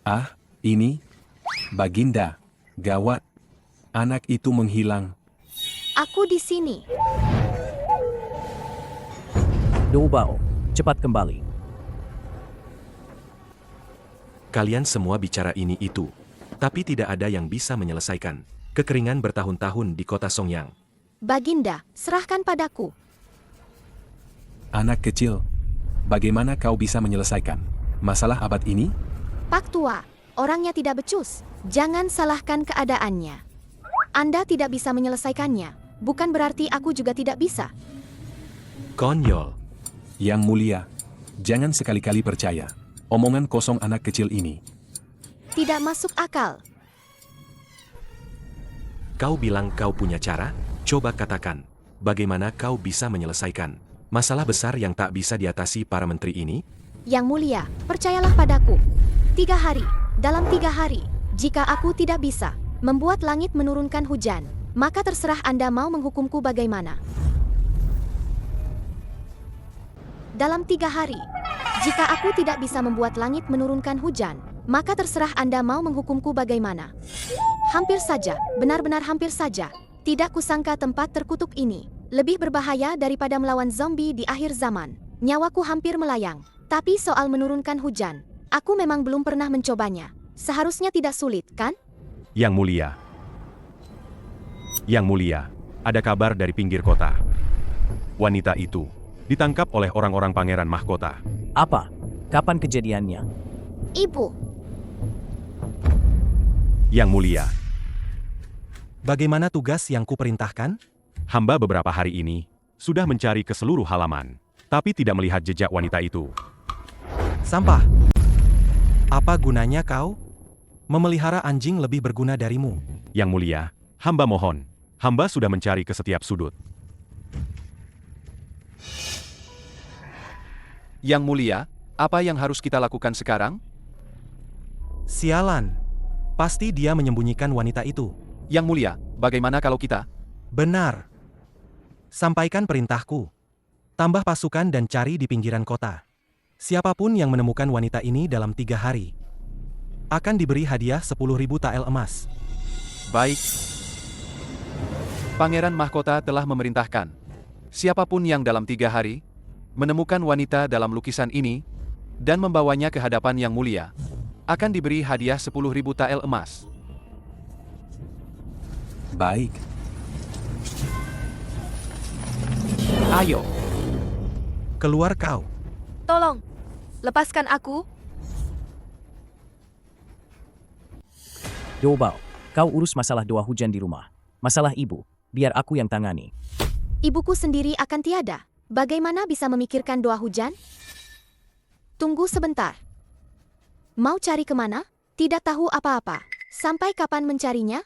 Ah, ini? Baginda, gawat. Anak itu menghilang. Aku di sini. Doubao, cepat kembali. Kalian semua bicara ini itu, tapi tidak ada yang bisa menyelesaikan kekeringan bertahun-tahun di kota Songyang. Baginda, serahkan padaku. Anak kecil, bagaimana kau bisa menyelesaikan masalah abad ini? Pak Tua, orangnya tidak becus. Jangan salahkan keadaannya. Anda tidak bisa menyelesaikannya. Bukan berarti aku juga tidak bisa. Konyol. Yang Mulia, jangan sekali-kali percaya omongan kosong anak kecil ini. Tidak masuk akal. Kau bilang kau punya cara? Coba katakan, bagaimana kau bisa menyelesaikan masalah besar yang tak bisa diatasi para menteri ini? Yang Mulia, percayalah padaku. 3 hari, dalam 3 hari, jika aku tidak bisa membuat langit menurunkan hujan, maka terserah Anda mau menghukumku bagaimana. Dalam 3 hari, jika aku tidak bisa membuat langit menurunkan hujan, maka terserah Anda mau menghukumku bagaimana. Hampir saja, benar-benar hampir saja. Tidak kusangka tempat terkutuk ini lebih berbahaya daripada melawan zombie di akhir zaman. Nyawaku hampir melayang. Tapi soal menurunkan hujan, aku memang belum pernah mencobanya. Seharusnya tidak sulit, kan? Yang Mulia. Yang Mulia, ada kabar dari pinggir kota. Wanita itu ditangkap oleh orang-orang Pangeran Mahkota. Apa? Kapan kejadiannya? Ibu. Yang Mulia, Bagaimana tugas yang kuperintahkan? hamba beberapa hari ini sudah mencari ke seluruh halaman, tapi tidak melihat jejak wanita itu. Sampah. Apa gunanya kau? Memelihara anjing lebih berguna darimu. Yang Mulia, hamba mohon, hamba sudah mencari ke setiap sudut. Yang Mulia, apa yang harus kita lakukan sekarang? Sialan. Pasti dia menyembunyikan wanita itu. Yang Mulia, bagaimana kalau kita? Benar. Sampaikan perintahku. Tambah pasukan dan cari di pinggiran kota. Siapapun yang menemukan wanita ini dalam 3 hari akan diberi hadiah 10.000 tael emas. Baik. Pangeran Mahkota telah memerintahkan. Siapapun yang dalam 3 hari menemukan wanita dalam lukisan ini dan membawanya ke hadapan Yang Mulia akan diberi hadiah 10.000 tael emas. Baik. Ayo. Keluar kau. Tolong, lepaskan aku. Doubao, kau urus masalah doa hujan di rumah. Masalah ibu, biar aku yang tangani. Ibuku sendiri akan tiada. Bagaimana bisa memikirkan doa hujan? Tunggu sebentar. Mau cari kemana? Tidak tahu apa-apa. Sampai kapan mencarinya?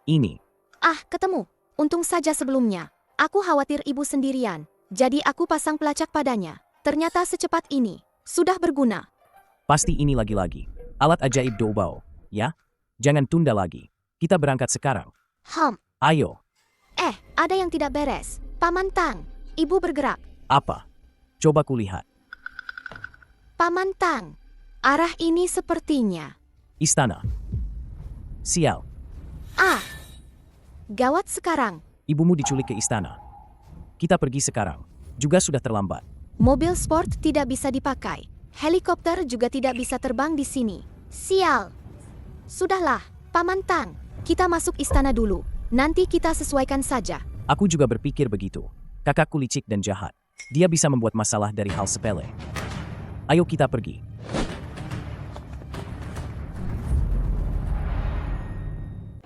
Ini. Ah, ketemu. Untung saja sebelumnya. Aku khawatir ibu sendirian. Jadi aku pasang pelacak padanya. Ternyata secepat ini. Sudah berguna. Pasti ini lagi-lagi. Alat ajaib Doubao, ya? Jangan tunda lagi. Kita berangkat sekarang. Ayo. Ada yang tidak beres. Paman Tang, ibu bergerak. Apa? Coba kulihat. Paman Tang, arah ini sepertinya. Istana. Sial. Gawat sekarang. Ibumu diculik ke istana. Kita pergi sekarang. Juga sudah terlambat. Mobil sport tidak bisa dipakai. Helikopter juga tidak bisa terbang di sini. Sial. Sudahlah, Paman Tang. Kita masuk istana dulu. Nanti kita sesuaikan saja. Aku juga berpikir begitu. Kakakku licik dan jahat. Dia bisa membuat masalah dari hal sepele. Ayo kita pergi.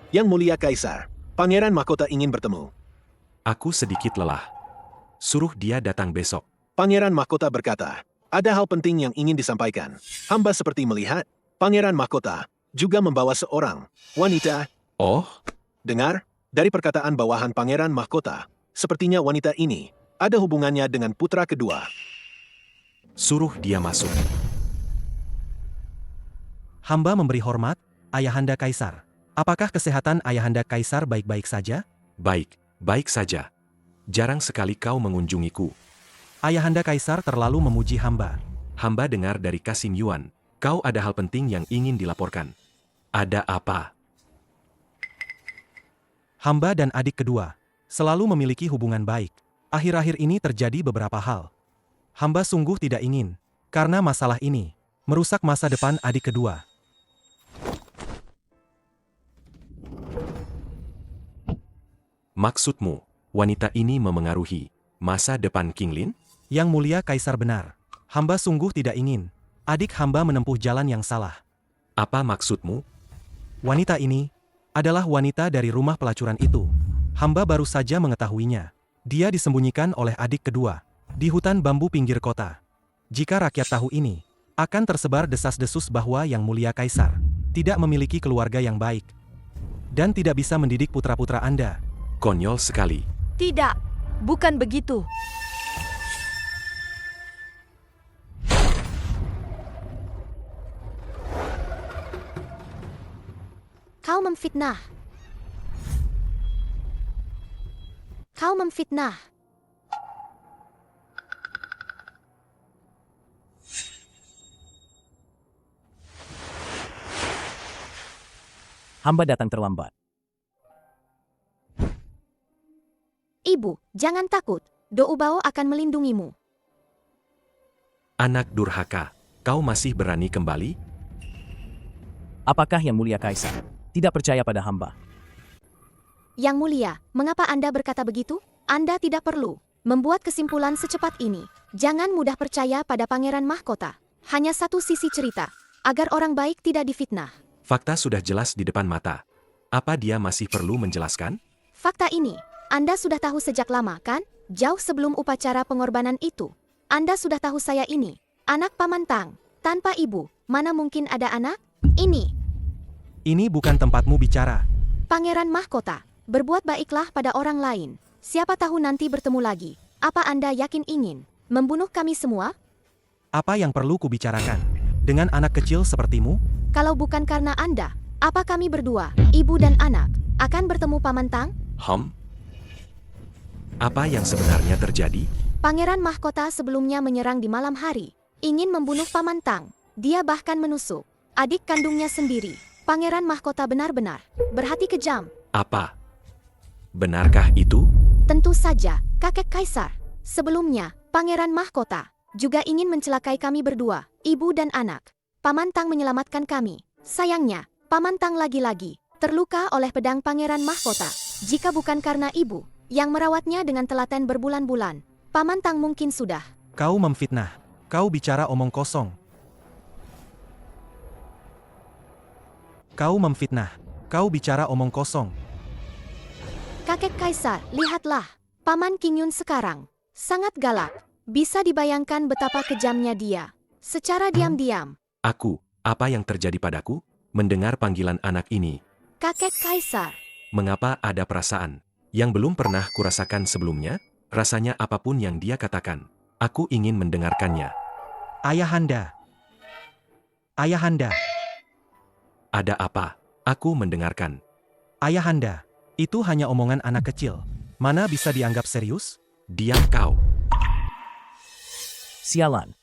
Yang Mulia Kaisar, Pangeran Mahkota ingin bertemu. Aku sedikit lelah. Suruh dia datang besok. Pangeran Mahkota berkata, ada hal penting yang ingin disampaikan. Hamba seperti melihat, Pangeran Mahkota juga membawa seorang wanita. Oh? Dengar, dari perkataan bawahan Pangeran Mahkota, sepertinya wanita ini ada hubungannya dengan putra kedua. Suruh dia masuk. Hamba memberi hormat, Ayahanda Kaisar. Apakah kesehatan Ayahanda Kaisar baik-baik saja? Baik, baik saja. Jarang sekali kau mengunjungiku. Ayahanda Kaisar terlalu memuji hamba. Hamba dengar dari Kasim Yuan, kau ada hal penting yang ingin dilaporkan. Ada apa? Hamba dan adik kedua selalu memiliki hubungan baik. Akhir-akhir ini terjadi beberapa hal. Hamba sungguh tidak ingin, karena masalah ini merusak masa depan adik kedua. Maksudmu, wanita ini memengaruhi masa depan King Lin? Yang Mulia Kaisar benar. Hamba sungguh tidak ingin adik hamba menempuh jalan yang salah. Apa maksudmu? Wanita ini adalah wanita dari rumah pelacuran itu. Hamba baru saja mengetahuinya. Dia disembunyikan oleh adik kedua di hutan bambu pinggir kota. Jika rakyat tahu ini, akan tersebar desas-desus bahwa Yang Mulia Kaisar tidak memiliki keluarga yang baik dan tidak bisa mendidik putra-putra Anda. Konyol sekali. Tidak, bukan begitu. memfitnah. Kau memfitnah. Hamba datang terlambat. Ibu, jangan takut. Doubao akan melindungimu. Anak durhaka, kau masih berani kembali? Apakah Yang Mulia Kaisar tidak percaya pada hamba? Yang Mulia, mengapa Anda berkata begitu? Anda tidak perlu membuat kesimpulan secepat ini. Jangan mudah percaya pada Pangeran Mahkota. Hanya satu sisi cerita, agar orang baik tidak difitnah. Fakta sudah jelas di depan mata. Apa dia masih perlu menjelaskan? Fakta ini, Anda sudah tahu sejak lama, kan? Jauh sebelum upacara pengorbanan itu. Anda sudah tahu saya ini, anak Paman Tang. Tanpa ibu, mana mungkin ada anak? Ini bukan tempatmu bicara. Pangeran Mahkota, berbuat baiklah pada orang lain. Siapa tahu nanti bertemu lagi. Apa Anda yakin ingin membunuh kami semua? Apa yang perlu kubicarakan? Dengan anak kecil sepertimu? Kalau bukan karena Anda, apa kami berdua, ibu dan anak, akan bertemu Paman Tang? Apa yang sebenarnya terjadi? Pangeran Mahkota sebelumnya menyerang di malam hari, ingin membunuh Paman Tang. Dia bahkan menusuk adik kandungnya sendiri. Pangeran Mahkota benar-benar berhati kejam. Apa? Benarkah itu? Tentu saja, kakek Kaisar. Sebelumnya, Pangeran Mahkota juga ingin mencelakai kami berdua, ibu dan anak. Paman Tang menyelamatkan kami. Sayangnya, Paman Tang lagi-lagi terluka oleh pedang Pangeran Mahkota. Jika bukan karena ibu yang merawatnya dengan telaten berbulan-bulan, Paman Tang mungkin sudah. Kau memfitnah. Kau bicara omong kosong. Kau memfitnah. Kau bicara omong kosong. Kakek Kaisar, lihatlah. Paman King Yun sekarang sangat galak. Bisa dibayangkan betapa kejamnya dia. Secara diam-diam. Apa yang terjadi padaku? Mendengar panggilan anak ini. Kakek Kaisar. Mengapa ada perasaan yang belum pernah kurasakan sebelumnya? Rasanya apapun yang dia katakan, aku ingin mendengarkannya. Ayahanda. Ayahanda. Ada apa? Aku mendengarkan. Ayahanda, itu hanya omongan anak kecil. Mana bisa dianggap serius? Diam kau. Sialan.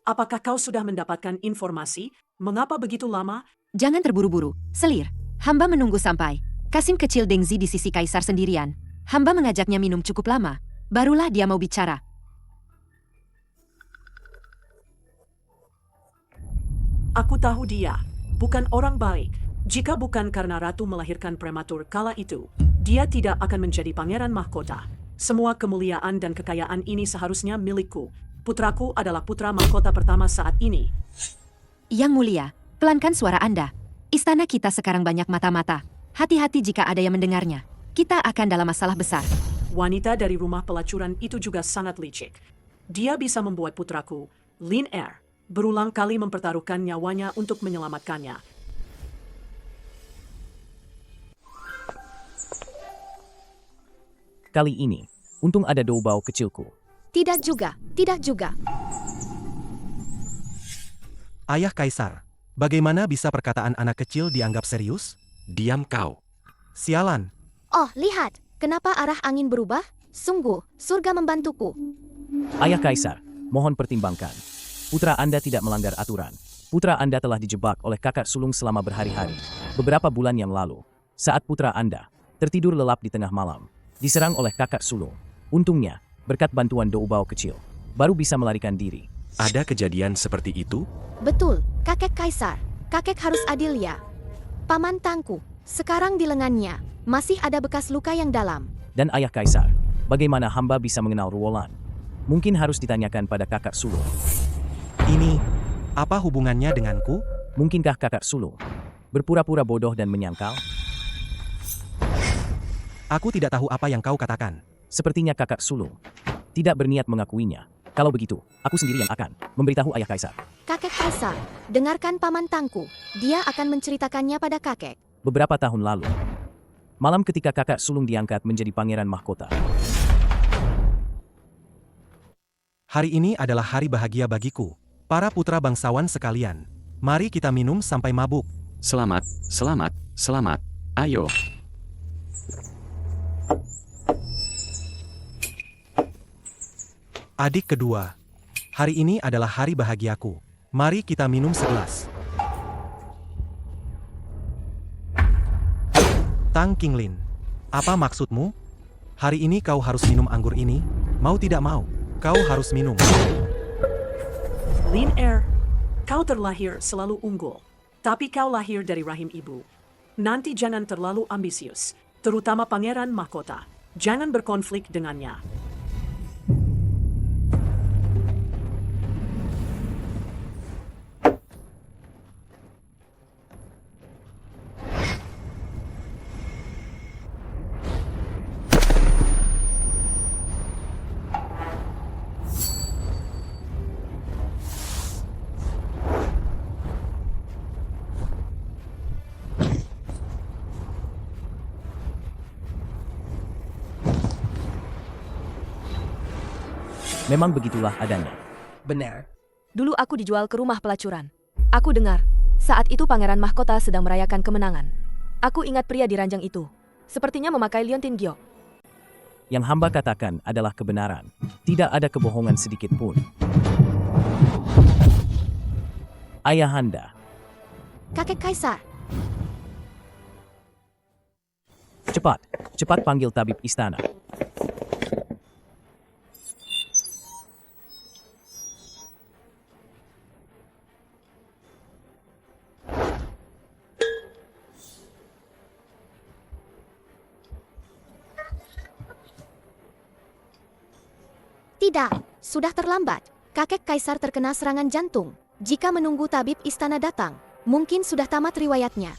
Apakah kau sudah mendapatkan informasi? Mengapa begitu lama? Jangan terburu-buru, Selir. Hamba menunggu sampai Kasim kecil Dengzi di sisi Kaisar sendirian. Hamba mengajaknya minum cukup lama. Barulah dia mau bicara. Aku tahu dia bukan orang baik. Jika bukan karena Ratu melahirkan prematur kala itu, dia tidak akan menjadi Pangeran Mahkota. Semua kemuliaan dan kekayaan ini seharusnya milikku. Putraku adalah putra mahkota pertama saat ini. Yang Mulia, pelankan suara Anda. Istana kita sekarang banyak mata-mata. Hati-hati jika ada yang mendengarnya. Kita akan dalam masalah besar. Wanita dari rumah pelacuran itu juga sangat licik. Dia bisa membuat putraku, Lin Er, berulang kali mempertaruhkan nyawanya untuk menyelamatkannya. Kali ini, untung ada Doubao kecilku. Tidak juga, tidak juga. Ayah Kaisar, bagaimana bisa perkataan anak kecil dianggap serius? Diam kau. Sialan. Oh, lihat. Kenapa arah angin berubah? Sungguh, surga membantuku. Ayah Kaisar, mohon pertimbangkan. Putra Anda tidak melanggar aturan. Putra Anda telah dijebak oleh kakak sulung selama berhari-hari. Beberapa bulan yang lalu, saat putra Anda tertidur lelap di tengah malam, diserang oleh kakak sulung. Untungnya, berkat bantuan Doubao kecil, baru bisa melarikan diri. Ada kejadian seperti itu? Betul, kakek Kaisar. Kakek harus adil ya. Paman Tangku, sekarang di lengannya masih ada bekas luka yang dalam. Dan Ayah Kaisar, bagaimana hamba bisa mengenal Ruolan? Mungkin harus ditanyakan pada kakak sulung. Ini, apa hubungannya denganku? Mungkinkah kakak sulung berpura-pura bodoh dan menyangkal? Aku tidak tahu apa yang kau katakan. Sepertinya kakak sulung tidak berniat mengakuinya. Kalau begitu, aku sendiri yang akan memberitahu Ayah Kaisar. Kakek Kaisar, dengarkan Paman Tangku. Dia akan menceritakannya pada kakek. Beberapa tahun lalu, malam ketika kakak sulung diangkat menjadi Pangeran Mahkota. Hari ini adalah hari bahagia bagiku. Para putra bangsawan sekalian, mari kita minum sampai mabuk. Selamat, selamat, selamat. Ayo. Adik kedua, hari ini adalah hari bahagiaku. Mari kita minum segelas. Tang Qinglin, apa maksudmu? Hari ini kau harus minum anggur ini, mau tidak mau, kau harus minum. Lin Er, kau terlahir selalu unggul, tapi kau lahir dari rahim ibu. Nanti jangan terlalu ambisius, terutama pangeran mahkota. Jangan berkonflik dengannya. Memang begitulah adanya. Benar. Dulu aku dijual ke rumah pelacuran. Aku dengar, saat itu pangeran mahkota sedang merayakan kemenangan. Aku ingat pria di ranjang itu. Sepertinya memakai liontin giok. Yang hamba katakan adalah kebenaran. Tidak ada kebohongan sedikit pun. Ayahanda. Kakek Kaisar, Cepat, cepat panggil tabib istana. tidak, sudah terlambat. Kakek Kaisar terkena serangan jantung. Jika menunggu tabib istana datang, mungkin sudah tamat riwayatnya.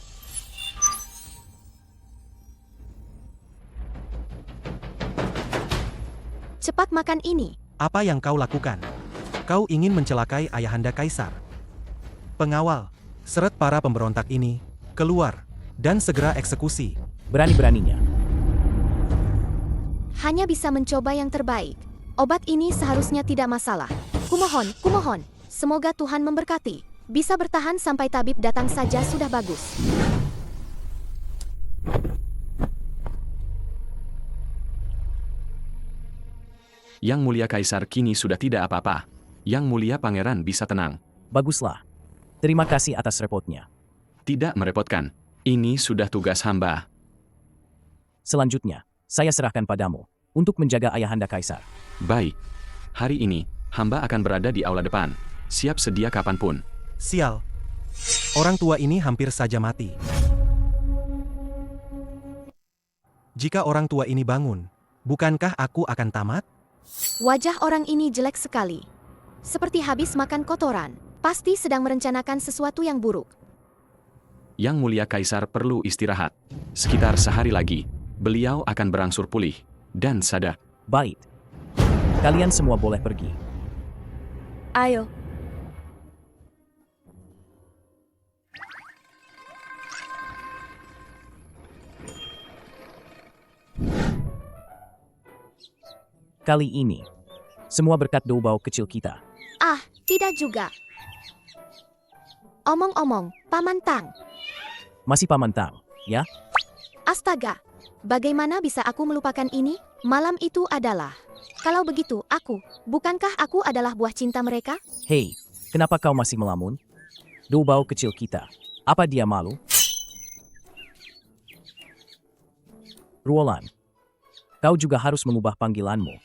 Cepat makan ini. Apa yang kau lakukan? Kau ingin mencelakai ayahanda Kaisar. Pengawal, seret para pemberontak ini, keluar, dan segera eksekusi. Berani-beraninya. Hanya bisa mencoba yang terbaik. Obat ini seharusnya tidak masalah. Kumohon, semoga Tuhan memberkati. Bisa bertahan sampai tabib datang saja sudah bagus. Yang Mulia Kaisar kini sudah tidak apa-apa. Yang Mulia Pangeran bisa tenang. Baguslah. Terima kasih atas repotnya. Tidak merepotkan. Ini sudah tugas hamba. Selanjutnya, saya serahkan padamu untuk menjaga ayahanda Kaisar. Baik. Hari ini, hamba akan berada di aula depan. Siap sedia kapanpun. Sial. Orang tua ini hampir saja mati. Jika orang tua ini bangun, bukankah aku akan tamat? Wajah orang ini jelek sekali. Seperti habis makan kotoran. Pasti sedang merencanakan sesuatu yang buruk. Yang Mulia Kaisar perlu istirahat. Sekitar sehari lagi, beliau akan berangsur pulih dan sadar. Baik. Kalian semua boleh pergi. Ayo. Kali ini, semua berkat doubao kecil kita. Ah, tidak juga. Omong-omong, Paman Tang. Masih Paman Tang, ya? Astaga, bagaimana bisa aku melupakan ini? Malam itu adalah... Kalau begitu, bukankah aku adalah buah cinta mereka? Hei, kenapa kau masih melamun? Doubao kecil kita, apa dia malu? Ruolan, kau juga harus mengubah panggilanmu.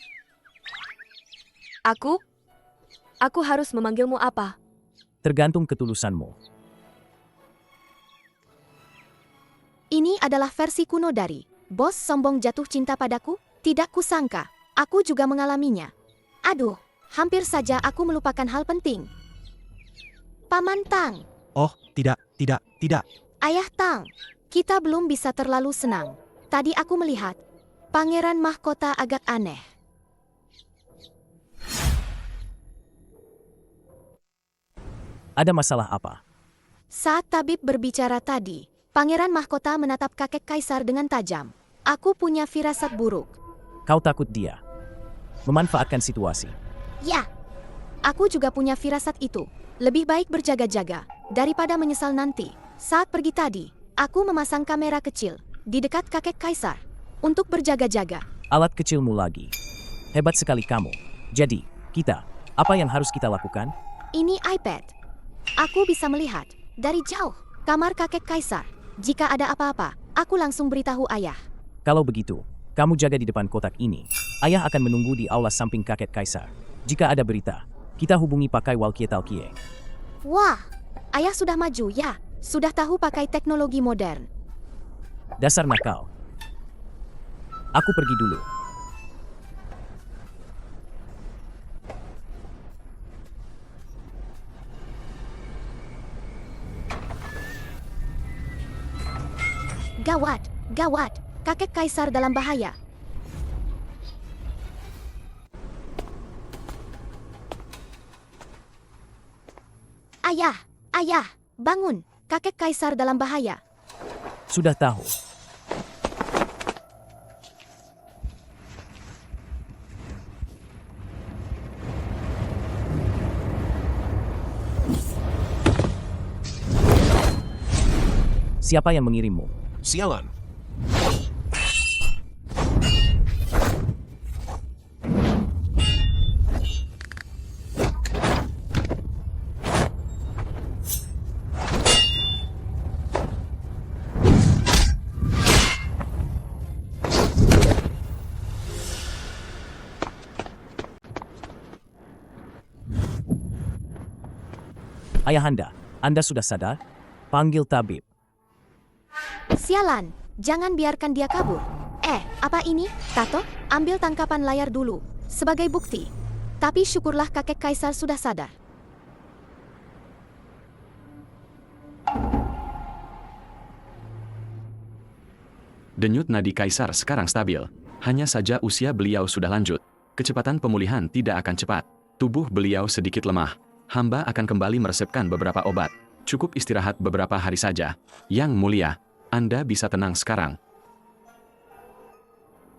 Aku harus memanggilmu apa? Tergantung ketulusanmu. Ini adalah versi kuno dari Bos sombong jatuh cinta padaku? Tidak kusangka. Aku juga mengalaminya. Aduh, hampir saja aku melupakan hal penting. Paman Tang. Oh, tidak. Ayah Tang, kita belum bisa terlalu senang. Tadi aku melihat Pangeran Mahkota agak aneh. Ada masalah apa? Saat tabib berbicara tadi, Pangeran Mahkota menatap kakek Kaisar dengan tajam. Aku punya firasat buruk. Kau takut dia memanfaatkan situasi. Ya, Aku juga punya firasat itu. Lebih baik berjaga-jaga daripada menyesal nanti. Saat pergi tadi, aku memasang kamera kecil di dekat kakek kaisar untuk berjaga-jaga. Alat kecilmu lagi. Hebat sekali kamu. Jadi, apa yang harus kita lakukan? Ini iPad. Aku bisa melihat dari jauh kamar kakek kaisar. Jika ada apa-apa, aku langsung beritahu ayah. Kalau begitu, kamu jaga di depan kotak ini. Ayah akan menunggu di aula samping kakek kaisar. Jika ada berita, kita hubungi pakai walkie-talkie. Wah, ayah sudah maju ya. Sudah tahu pakai teknologi modern. Dasar nakal. Aku pergi dulu. Gawat, gawat. Kakek kaisar dalam bahaya. Ayah, bangun. Kakek kaisar dalam bahaya. Sudah tahu. Siapa yang mengirimmu? Sialan. Ayahanda, Anda sudah sadar? Panggil tabib. Sialan, jangan biarkan dia kabur. Apa ini? Tato, ambil tangkapan layar dulu, sebagai bukti. Tapi syukurlah kakek kaisar sudah sadar. Denyut nadi kaisar sekarang stabil. Hanya saja usia beliau sudah lanjut. Kecepatan pemulihan tidak akan cepat. Tubuh beliau sedikit lemah. Hamba akan kembali meresepkan beberapa obat. Cukup istirahat beberapa hari saja. Yang mulia, Anda bisa tenang sekarang.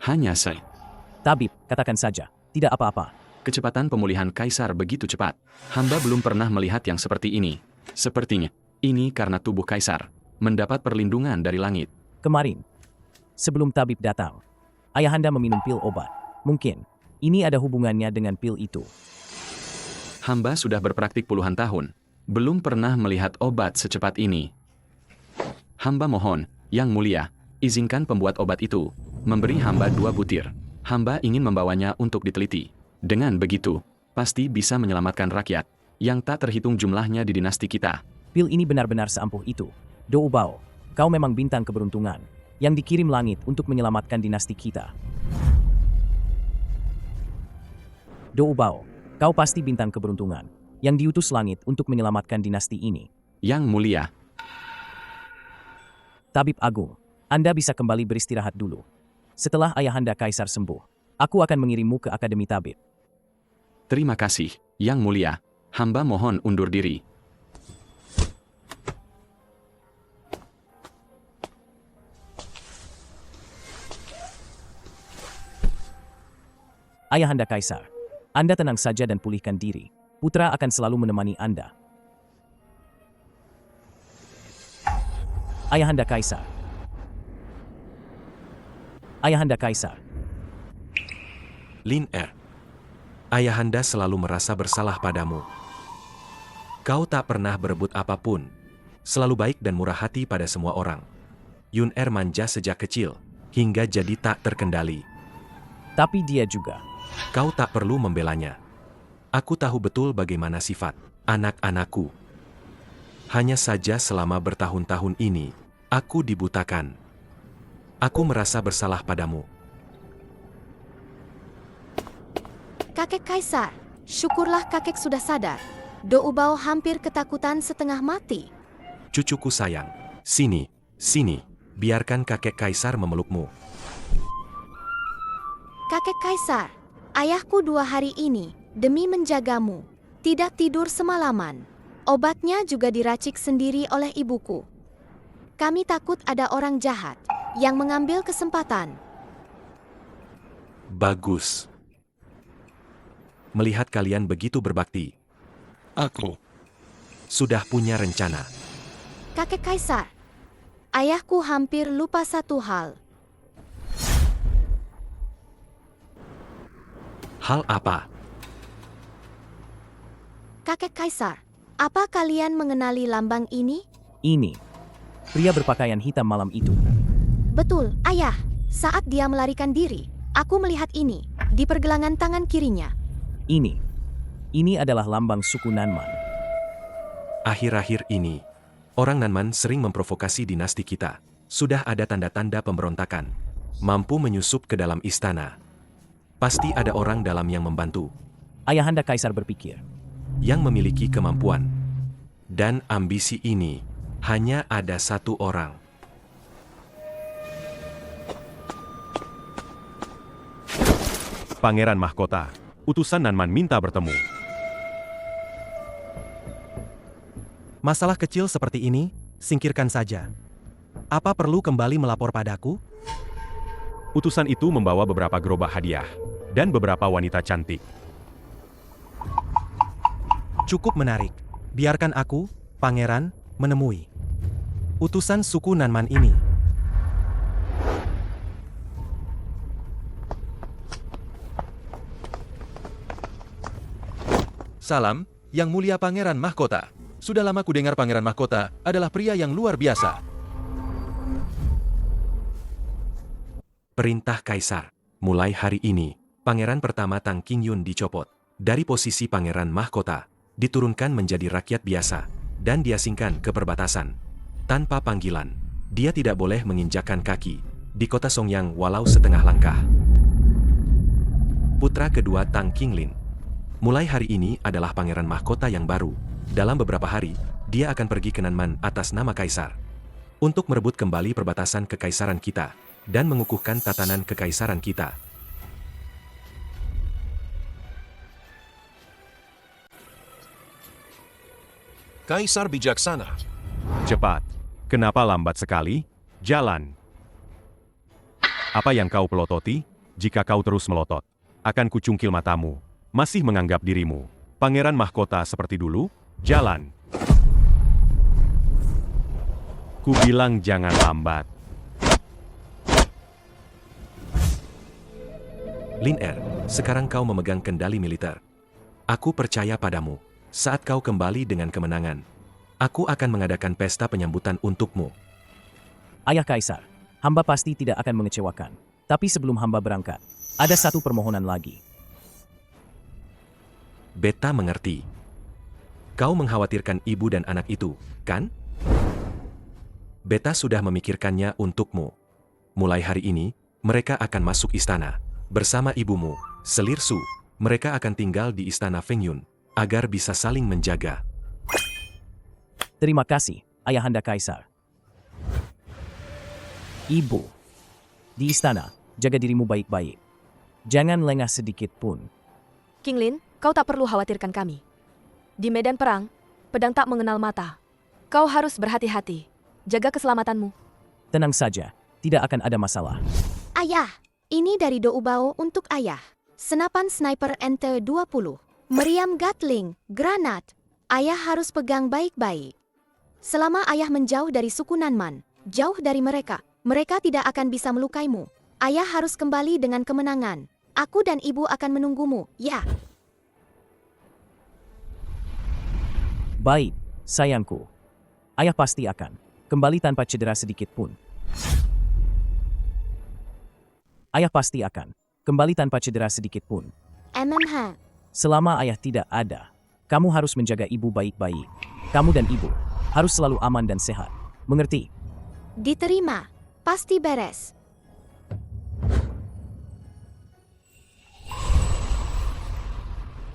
Hanya Tabib, katakan saja, tidak apa-apa. Kecepatan pemulihan kaisar begitu cepat. Hamba belum pernah melihat yang seperti ini. Sepertinya, ini karena tubuh kaisar mendapat perlindungan dari langit. Kemarin, sebelum tabib datang, ayahanda meminum pil obat. Mungkin, ini ada hubungannya dengan pil itu. Hamba sudah berpraktik puluhan tahun, belum pernah melihat obat secepat ini. Hamba mohon, Yang Mulia, izinkan pembuat obat itu memberi hamba 2 butir. Hamba ingin membawanya untuk diteliti. Dengan begitu, pasti bisa menyelamatkan rakyat yang tak terhitung jumlahnya di dinasti kita. Pil ini benar-benar seampuh itu. Dou Bao, kau memang bintang keberuntungan yang dikirim langit untuk menyelamatkan dinasti kita. Dou Bao, kau pasti bintang keberuntungan yang diutus langit untuk menyelamatkan dinasti ini. Yang Mulia. Tabib Agung, Anda bisa kembali beristirahat dulu. Setelah ayahanda kaisar sembuh, aku akan mengirimmu ke Akademi Tabib. Terima kasih, Yang Mulia. Hamba mohon undur diri. Ayahanda kaisar, Anda tenang saja dan pulihkan diri. Putra akan selalu menemani Anda. Ayahanda kaisar. Ayahanda kaisar. Lin Er, ayahanda selalu merasa bersalah padamu. Kau tak pernah berebut apapun, selalu baik dan murah hati pada semua orang. Yun Er manja sejak kecil, hingga jadi tak terkendali. Tapi dia juga. Kau tak perlu membelanya. Aku tahu betul bagaimana sifat anak-anakku. Hanya saja selama bertahun-tahun ini, aku dibutakan. Aku merasa bersalah padamu. Kakek kaisar, syukurlah kakek sudah sadar. Dou Bao hampir ketakutan setengah mati. Cucuku sayang, sini, biarkan kakek kaisar memelukmu. Kakek kaisar, ayahku 2 hari ini, demi menjagamu, tidak tidur semalaman. Obatnya juga diracik sendiri oleh ibuku. Kami takut ada orang jahat yang mengambil kesempatan. Bagus. Melihat kalian begitu berbakti, Aku sudah punya rencana. Kakek Kaisar, ayahku hampir lupa satu hal. Hal apa? Kakek Kaisar, apa kalian mengenali lambang ini? Ini. Pria berpakaian hitam malam itu. Betul, ayah. Saat dia melarikan diri, aku melihat ini di pergelangan tangan kirinya. Ini. Ini adalah lambang suku Nanman. Akhir-akhir ini, orang Nanman sering memprovokasi dinasti kita. Sudah ada tanda-tanda pemberontakan. Mampu menyusup ke dalam istana. Pasti ada orang dalam yang membantu. Ayahanda Kaisar berpikir. Yang memiliki kemampuan. Dan ambisi ini, hanya ada satu orang. Pangeran Mahkota, utusan Nanman minta bertemu. Masalah kecil seperti ini, singkirkan saja. Apa perlu kembali melapor padaku? Utusan itu membawa beberapa gerobak hadiah dan beberapa wanita cantik. Cukup menarik. Biarkan aku, Pangeran, menemui utusan suku Nanman ini. Salam, Yang Mulia Pangeran Mahkota. Sudah lama kudengar Pangeran Mahkota adalah pria yang luar biasa. Perintah Kaisar. Mulai hari ini, Pangeran pertama Tang Qingyun dicopot. Dari posisi Pangeran Mahkota, diturunkan menjadi rakyat biasa, dan diasingkan ke perbatasan. Tanpa panggilan, dia tidak boleh menginjakkan kaki di kota Songyang walau setengah langkah. Putra kedua Tang Qinglin. Mulai hari ini adalah Pangeran Mahkota yang baru. Dalam beberapa hari, dia akan pergi ke Nanman atas nama Kaisar. Untuk merebut kembali perbatasan kekaisaran kita, dan mengukuhkan tatanan kekaisaran kita. Kaisar bijaksana. Cepat. Kenapa lambat sekali? Jalan. Apa yang kau pelototi? Jika kau terus melotot, akan kucungkil matamu. Masih menganggap dirimu Pangeran Mahkota seperti dulu? Jalan. Kubilang jangan lambat. Lin Er, sekarang kau memegang kendali militer. Aku percaya padamu. Saat kau kembali dengan kemenangan, aku akan mengadakan pesta penyambutan untukmu. Ayah Kaisar, hamba pasti tidak akan mengecewakan. Tapi sebelum hamba berangkat, ada satu permohonan lagi. Beta mengerti. Kau mengkhawatirkan ibu dan anak itu, kan? Beta sudah memikirkannya untukmu. Mulai hari ini, mereka akan masuk istana. Bersama ibumu, Selir Su, mereka akan tinggal di istana Fengyun, agar bisa saling menjaga. Terima kasih, Ayahanda Kaisar. Ibu, di istana, jaga dirimu baik-baik. Jangan lengah sedikit pun. Qinglin, kau tak perlu khawatirkan kami. Di medan perang, pedang tak mengenal mata. Kau harus berhati-hati. Jaga keselamatanmu. Tenang saja, tidak akan ada masalah. Ayah, ini dari Doubao untuk ayah. Senapan sniper NT-20. Meriam Gatling, granat. Ayah harus pegang baik-baik. Selama ayah menjauh dari suku Nanman, jauh dari mereka, mereka tidak akan bisa melukaimu. Ayah harus kembali dengan kemenangan. Aku dan ibu akan menunggumu, ya. Baik, sayangku. Ayah pasti akan kembali tanpa cedera sedikit pun. Ayah pasti akan kembali tanpa cedera sedikit pun. Selama ayah tidak ada, kamu harus menjaga ibu baik-baik. Kamu dan ibu harus selalu aman dan sehat. Mengerti? Diterima. Pasti beres.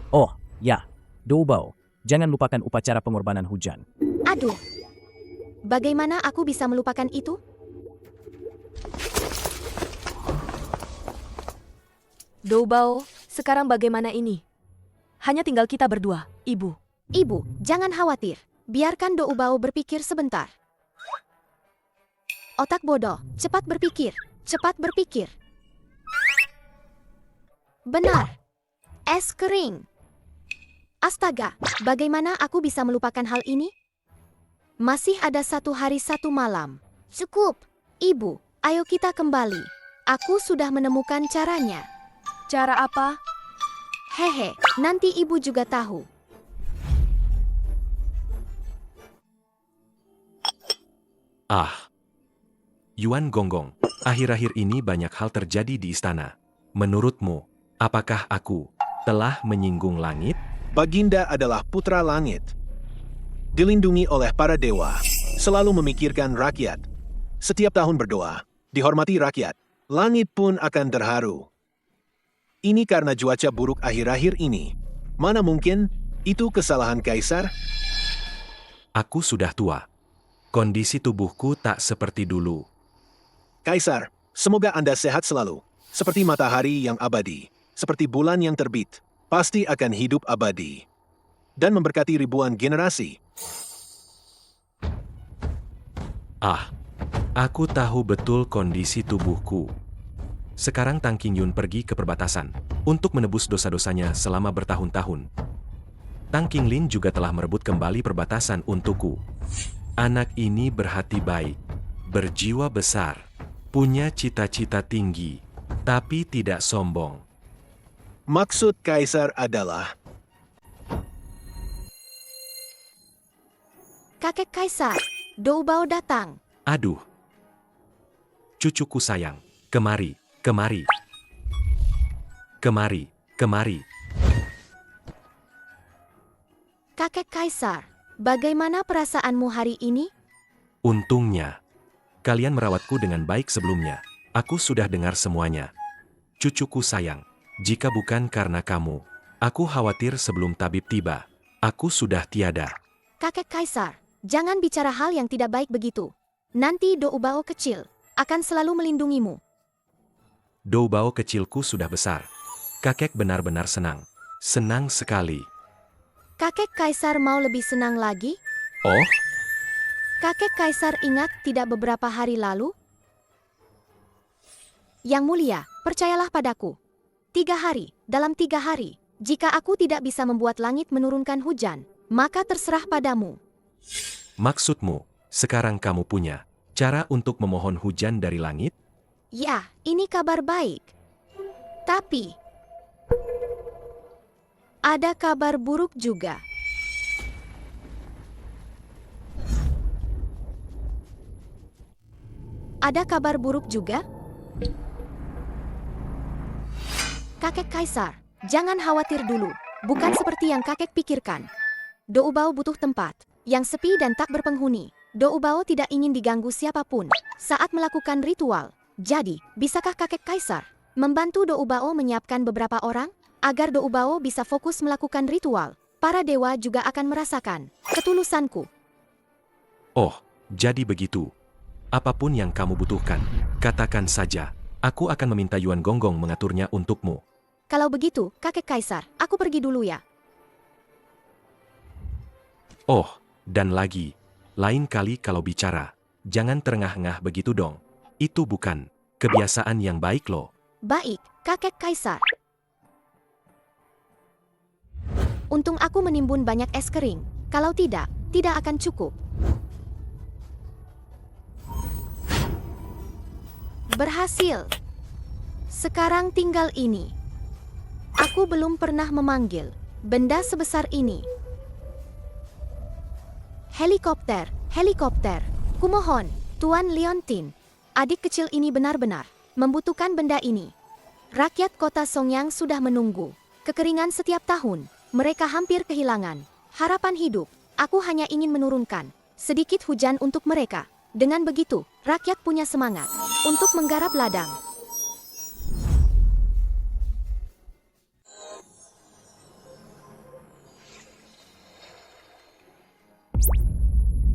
Oh, ya. Doubao, jangan lupakan upacara pengorbanan hujan. Aduh. Bagaimana aku bisa melupakan itu? Doubao, sekarang bagaimana ini? Hanya tinggal kita berdua, ibu. Ibu, jangan khawatir. Biarkan Doubao berpikir sebentar. Otak bodoh, cepat berpikir. Cepat berpikir. Benar. Es kering. Astaga, bagaimana aku bisa melupakan hal ini? Masih ada 1 hari 1 malam. Cukup, Ibu. Ayo kita kembali. Aku sudah menemukan caranya. Cara apa? Hehe, nanti Ibu juga tahu. Ah. Yuan Gonggong, akhir-akhir ini banyak hal terjadi di istana. Menurutmu, apakah aku telah menyinggung langit? Baginda adalah putra langit. Dilindungi oleh para dewa, selalu memikirkan rakyat. Setiap tahun berdoa, dihormati rakyat, langit pun akan terharu. Ini karena cuaca buruk akhir-akhir ini. Mana mungkin itu kesalahan kaisar? Aku sudah tua. Kondisi tubuhku tak seperti dulu. Kaisar, semoga Anda sehat selalu. Seperti matahari yang abadi, seperti bulan yang terbit, pasti akan hidup abadi. Dan memberkati ribuan generasi. Ah, aku tahu betul kondisi tubuhku. Sekarang Tang Qingyun pergi ke perbatasan untuk menebus dosa-dosanya selama bertahun-tahun. Tang Qinglin juga telah merebut kembali perbatasan untukku. Anak ini berhati baik, berjiwa besar, punya cita-cita tinggi, tapi tidak sombong. Maksud kaisar adalah... Kakek Kaisar, Dou Bao datang. Aduh. Cucuku sayang, kemari, kemari. Kemari, kemari. Kakek Kaisar, bagaimana perasaanmu hari ini? Untungnya, kalian merawatku dengan baik sebelumnya. Aku sudah dengar semuanya. Cucuku sayang, jika bukan karena kamu, aku khawatir sebelum tabib tiba, aku sudah tiada. Kakek Kaisar, jangan bicara hal yang tidak baik begitu. Nanti Dou Bao kecil akan selalu melindungimu. Dou Bao kecilku sudah besar. Kakek benar-benar senang. Senang sekali. Kakek Kaisar mau lebih senang lagi? Oh? Kakek Kaisar ingat tidak beberapa hari lalu? Yang mulia, percayalah padaku. 3 hari, dalam 3 hari, jika aku tidak bisa membuat langit menurunkan hujan, maka terserah padamu. Maksudmu, sekarang kamu punya cara untuk memohon hujan dari langit? Ya, ini kabar baik. Tapi, ada kabar buruk juga. Ada kabar buruk juga? Kakek Kaisar, jangan khawatir dulu. Bukan seperti yang kakek pikirkan. Dou Bao butuh tempat yang sepi dan tak berpenghuni. Dou Bao tidak ingin diganggu siapapun saat melakukan ritual. Jadi, bisakah kakek Kaisar membantu Dou Bao menyiapkan beberapa orang? Agar Dou Bao bisa fokus melakukan ritual, para dewa juga akan merasakan ketulusanku. Oh, jadi begitu. Apapun yang kamu butuhkan, katakan saja. Aku akan meminta Yuan Gonggong mengaturnya untukmu. Kalau begitu, kakek Kaisar, aku pergi dulu ya. Oh, dan lagi, lain kali kalau bicara, jangan terengah-engah begitu dong. Itu bukan kebiasaan yang baik loh. Baik, kakek Kaisar. Untung aku menimbun banyak es kering. Kalau tidak, tidak akan cukup. Berhasil. Sekarang tinggal ini. Aku belum pernah memanggil benda sebesar ini. Helikopter, helikopter. Kumohon, Tuan Leontin. Adik kecil ini benar-benar membutuhkan benda ini. Rakyat kota Songyang sudah menunggu. Kekeringan setiap tahun. Mereka hampir kehilangan harapan hidup. Aku hanya ingin menurunkan sedikit hujan untuk mereka. Dengan begitu, rakyat punya semangat untuk menggarap ladang.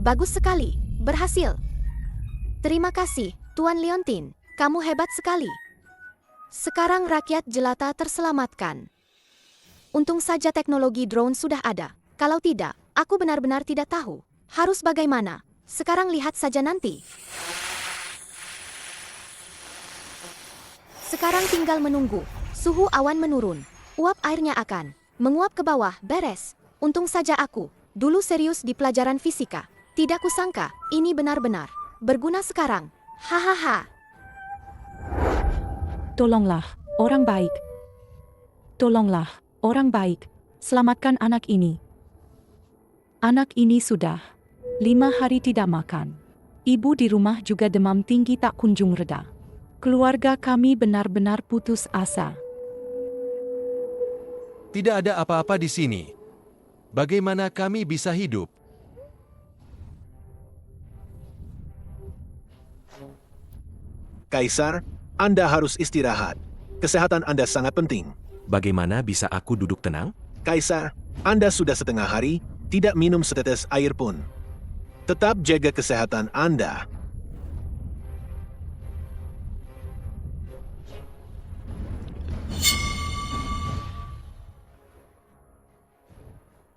Bagus sekali, berhasil. Terima kasih, Tuan Leontin. Kamu hebat sekali. Sekarang rakyat jelata terselamatkan. Untung saja teknologi drone sudah ada. Kalau tidak, aku benar-benar tidak tahu harus bagaimana. Sekarang lihat saja nanti. Sekarang tinggal menunggu. Suhu awan menurun. Uap airnya akan menguap ke bawah. Beres. Untung saja aku dulu serius di pelajaran fisika. Tidak kusangka, ini benar-benar berguna sekarang. Hahaha. Tolonglah, orang baik. Tolonglah, orang baik. Selamatkan anak ini. Anak ini sudah 5 hari tidak makan. Ibu di rumah juga demam tinggi tak kunjung reda. Keluarga kami benar-benar putus asa. Tidak ada apa-apa di sini. Bagaimana kami bisa hidup? Kaisar, Anda harus istirahat. Kesehatan Anda sangat penting. Bagaimana bisa aku duduk tenang? Kaisar, Anda sudah setengah hari tidak minum setetes air pun. Tetap jaga kesehatan Anda.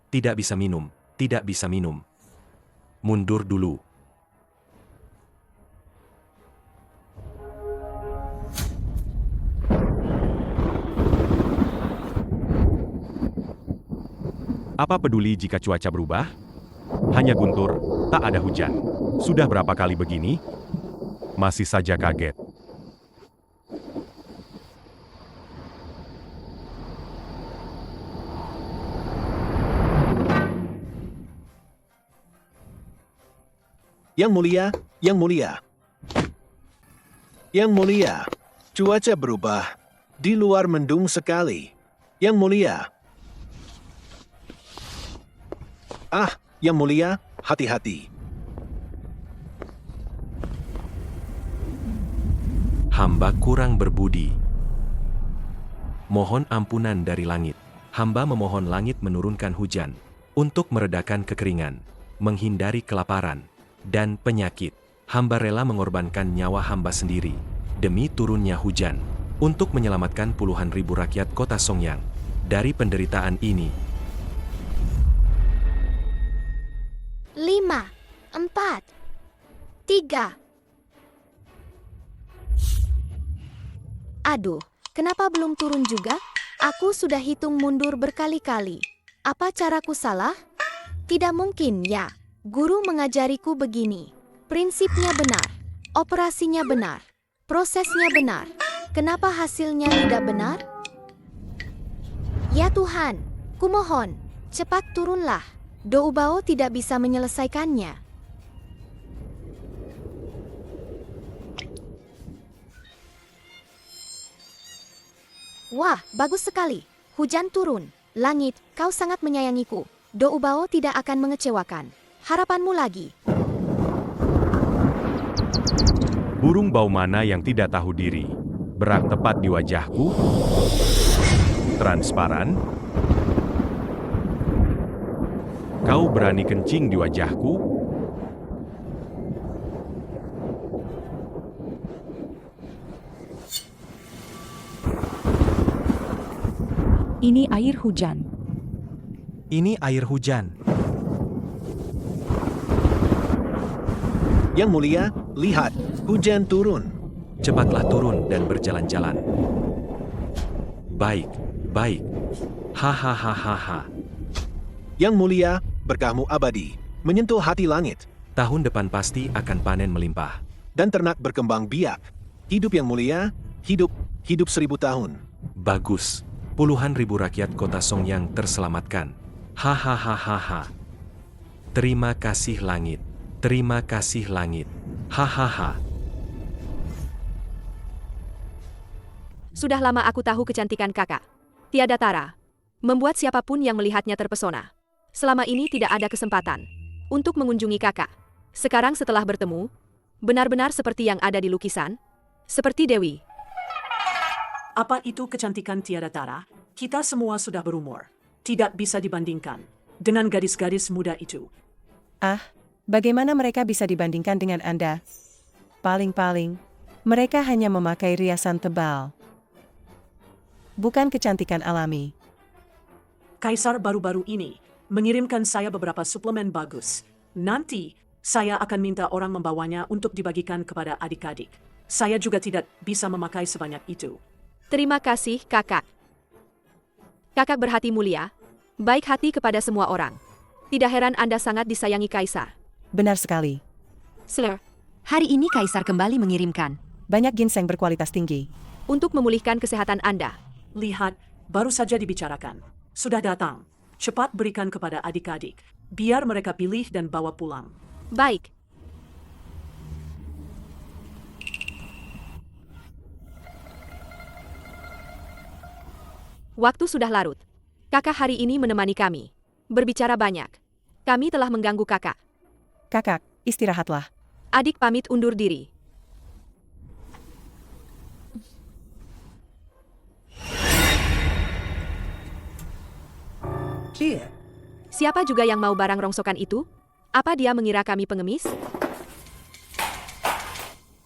Tidak bisa minum, tidak bisa minum. Mundur dulu. Apa peduli jika cuaca berubah? Hanya guntur, tak ada hujan. Sudah berapa kali begini? Masih saja kaget. Yang mulia, yang mulia. Yang mulia, cuaca berubah. Di luar mendung sekali. Yang mulia. Ah, yang mulia, hati-hati. Hamba kurang berbudi. Mohon ampunan dari langit. Hamba memohon langit menurunkan hujan untuk meredakan kekeringan, menghindari kelaparan dan penyakit. Hamba rela mengorbankan nyawa hamba sendiri demi turunnya hujan untuk menyelamatkan puluhan ribu rakyat kota Songyang dari penderitaan ini. 5, 4, 3. Aduh, kenapa belum turun juga? Aku sudah hitung mundur berkali-kali. Apa caraku salah? Tidak mungkin ya. Guru mengajariku begini. Prinsipnya benar, operasinya benar, prosesnya benar. Kenapa hasilnya tidak benar? Ya Tuhan, kumohon, cepat turunlah. Doubao tidak bisa menyelesaikannya. Wah, bagus sekali. Hujan turun. Langit, kau sangat menyayangiku. Doubao tidak akan mengecewakan. Harapanmu lagi. Burung bau mana yang tidak tahu diri? Berak tepat di wajahku? Transparan? Kau berani kencing di wajahku? Ini air hujan. Ini air hujan. Yang mulia, lihat, hujan turun. Cepatlah turun dan berjalan-jalan. Baik, baik. Hahaha. Yang mulia, berkahmu abadi, menyentuh hati langit. Tahun depan pasti akan panen melimpah. Dan ternak berkembang biak. Hidup yang mulia, hidup 1000 tahun. Bagus. Puluhan ribu rakyat kota Songyang terselamatkan. Hahaha. Terima kasih langit. Terima kasih langit. Hahaha. Sudah lama aku tahu kecantikan kakak. Tiada tara. Membuat siapapun yang melihatnya terpesona. Selama ini tidak ada kesempatan untuk mengunjungi kakak. Sekarang setelah bertemu, benar-benar seperti yang ada di lukisan. Seperti Dewi. Apa itu kecantikan tiada tara? Kita semua sudah berumur. Tidak bisa dibandingkan dengan gadis-gadis muda itu. Ah, bagaimana mereka bisa dibandingkan dengan Anda? Paling-paling, mereka hanya memakai riasan tebal. Bukan kecantikan alami. Kaisar baru-baru ini mengirimkan saya beberapa suplemen bagus. Nanti, saya akan minta orang membawanya untuk dibagikan kepada adik-adik. Saya juga tidak bisa memakai sebanyak itu. Terima kasih, kakak. Kakak berhati mulia. Baik hati kepada semua orang. Tidak heran Anda sangat disayangi Kaisar. Benar sekali. Sir, Hari ini Kaisar kembali mengirimkan Banyak ginseng berkualitas tinggi. untuk memulihkan kesehatan Anda. Lihat, baru saja dibicarakan. Sudah datang. Cepat berikan kepada adik-adik. Biar mereka pilih dan bawa pulang. Baik. Waktu sudah larut. Kakak hari ini menemani kami. Berbicara banyak. Kami telah mengganggu kakak. Kakak, istirahatlah. Adik pamit undur diri. Cia, Siapa juga yang mau barang rongsokan itu? Apa dia mengira kami pengemis?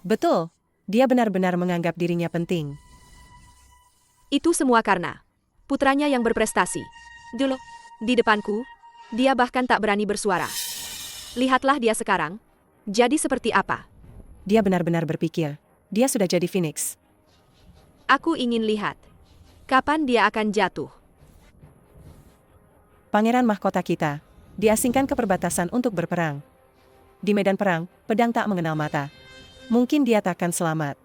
Betul. Dia benar-benar menganggap dirinya penting. Itu semua karena putranya yang berprestasi. Dulu, di depanku, dia bahkan tak berani bersuara. Lihatlah dia sekarang. Jadi seperti apa? Dia benar-benar berpikir. Dia sudah jadi Phoenix. Aku ingin lihat. Kapan dia akan jatuh? Pangeran mahkota kita diasingkan ke perbatasan untuk berperang. Di medan perang, pedang tak mengenal mata. Mungkin dia takkan selamat.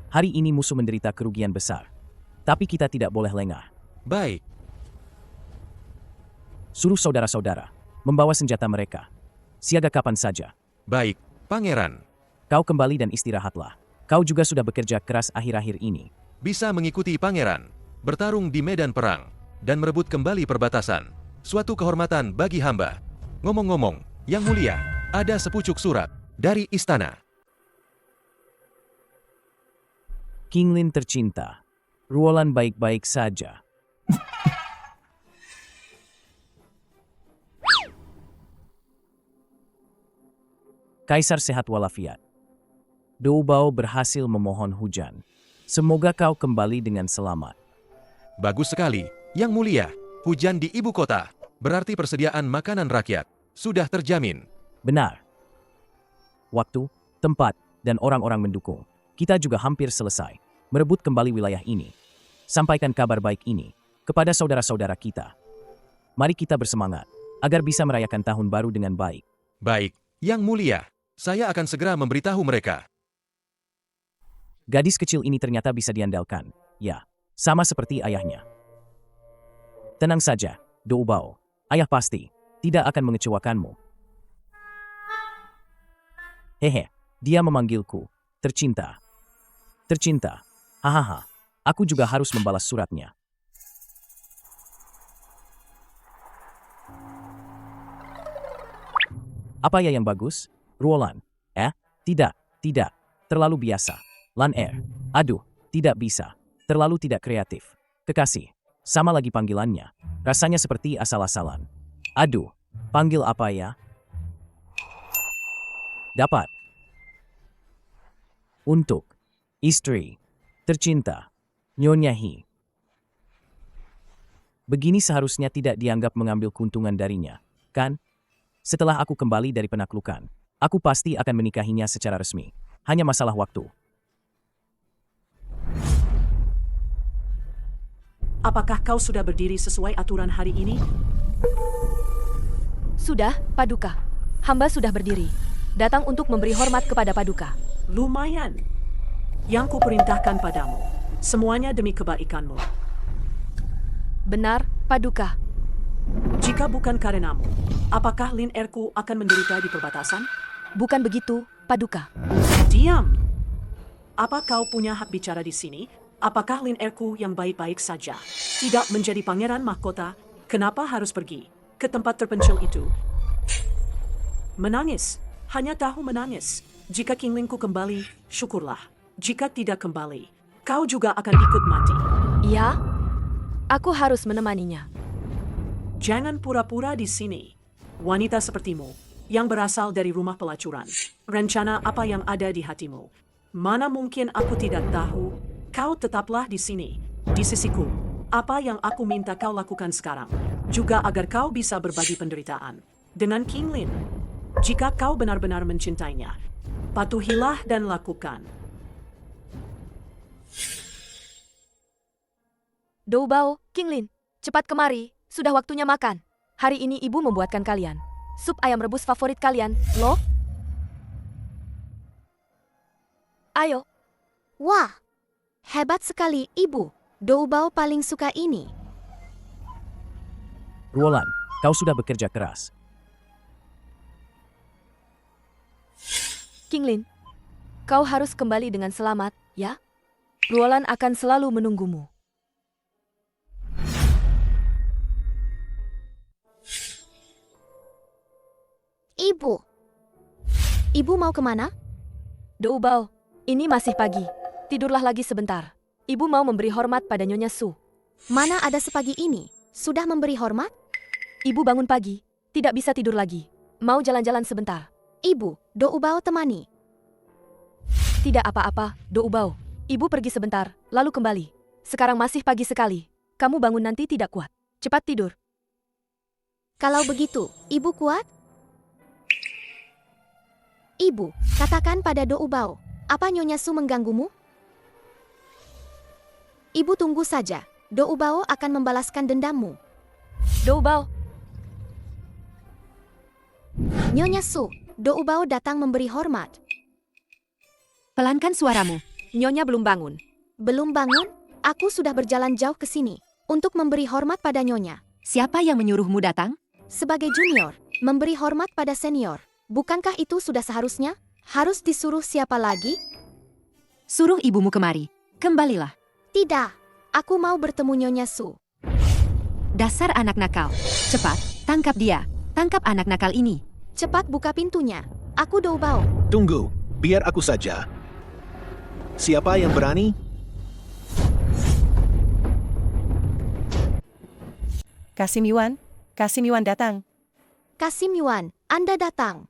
Hari ini musuh menderita kerugian besar. Tapi kita tidak boleh lengah. Baik. Suruh saudara-saudara membawa senjata mereka. Siaga kapan saja. Baik, Pangeran. Kau kembali dan istirahatlah. Kau juga sudah bekerja keras akhir-akhir ini. Bisa mengikuti Pangeran, bertarung di medan perang, dan merebut kembali perbatasan. Suatu kehormatan bagi hamba. Ngomong-ngomong, Yang Mulia, ada sepucuk surat dari istana. King Lin tercinta. Ruolan baik-baik saja. Kaisar sehat walafiat. Doubao berhasil memohon hujan. Semoga kau kembali dengan selamat. Bagus sekali, Yang Mulia. Hujan di ibu kota, berarti persediaan makanan rakyat sudah terjamin. Benar. Waktu, tempat, dan orang-orang mendukung. Kita juga hampir selesai merebut kembali wilayah ini. Sampaikan kabar baik ini kepada saudara-saudara kita. Mari kita bersemangat agar bisa merayakan tahun baru dengan baik. Baik, Yang Mulia. Saya akan segera memberitahu mereka. Gadis kecil ini ternyata bisa diandalkan. Ya, sama seperti ayahnya. Tenang saja, Doubao. Ayah pasti tidak akan mengecewakanmu. Hehe, dia memanggilku. Tercinta. Tercinta. Hahaha, aku juga harus membalas suratnya. Apa ya yang bagus? Ruolan? Tidak. Terlalu biasa. Lan Air. Aduh, tidak bisa. Terlalu tidak kreatif. Kekasih. Sama lagi panggilannya. Rasanya seperti asal-asalan. Aduh, panggil apa ya? Dapat. Untuk istri tercinta, Nyonya He. Begini seharusnya tidak dianggap mengambil keuntungan darinya, kan? Setelah aku kembali dari penaklukan, aku pasti akan menikahinya secara resmi. Hanya masalah waktu. Apakah kau sudah berdiri sesuai aturan hari ini? Sudah, Paduka. Hamba sudah berdiri. Datang untuk memberi hormat kepada Paduka. Lumayan. Yang kuperintahkan padamu. Semuanya demi kebaikanmu. Benar, Paduka. Jika bukan karenamu, apakah Lin Erku akan menderita di perbatasan? Bukan begitu, Paduka. Diam. Apa kau punya hak bicara di sini? Apakah Lin Erku yang baik-baik saja tidak menjadi pangeran mahkota? Kenapa harus pergi ke tempat terpencil itu? Menangis, hanya tahu menangis. Jika King Linku kembali, syukurlah. Jika tidak kembali, kau juga akan ikut mati. Ya, aku harus menemaninya. Jangan pura-pura di sini. Wanita sepertimu, yang berasal dari rumah pelacuran. Rencana apa yang ada di hatimu? Mana mungkin aku tidak tahu? Kau tetaplah di sini, di sisiku. Apa yang aku minta kau lakukan sekarang, juga agar kau bisa berbagi penderitaan dengan King Lin. Jika kau benar-benar mencintainya, patuhilah dan lakukan. Doubao, Kinglin, cepat kemari, sudah waktunya makan. Hari ini ibu membuatkan kalian sup ayam rebus favorit kalian, loh. Ayo. Wah, hebat sekali, Ibu. Doubao paling suka ini. Ruolan, kau sudah bekerja keras. Kinglin, kau harus kembali dengan selamat, ya? Ruolan akan selalu menunggumu. Ibu. Ibu mau kemana? Doubao, ini masih pagi. Tidurlah lagi sebentar. Ibu mau memberi hormat pada Nyonya Su. Mana ada sepagi ini? Sudah memberi hormat? Ibu bangun pagi, tidak bisa tidur lagi. Mau jalan-jalan sebentar. Ibu, Doubao temani. Tidak apa-apa, Doubao. Ibu pergi sebentar, lalu kembali. Sekarang masih pagi sekali. Kamu bangun nanti tidak kuat. Cepat tidur. Kalau begitu, Ibu kuat? Ibu, katakan pada Doubao, apa Nyonya Su mengganggumu? Ibu tunggu saja, Doubao akan membalaskan dendammu. Doubao. Nyonya Su, Doubao datang memberi hormat. Pelankan suaramu. Nyonya belum bangun. Belum bangun? Aku sudah berjalan jauh ke sini untuk memberi hormat pada Nyonya. Siapa yang menyuruhmu datang? Sebagai junior, memberi hormat pada senior. Bukankah itu sudah seharusnya? Harus disuruh siapa lagi? Suruh ibumu kemari. Kembalilah. Tidak, aku mau bertemu Nyonya Su. Dasar anak nakal. Cepat, tangkap dia. Tangkap anak nakal ini. Cepat buka pintunya. Aku Doubao. Tunggu, biar aku saja. Siapa yang berani? Kasim Yuan datang. Kasim Yuan, Anda datang.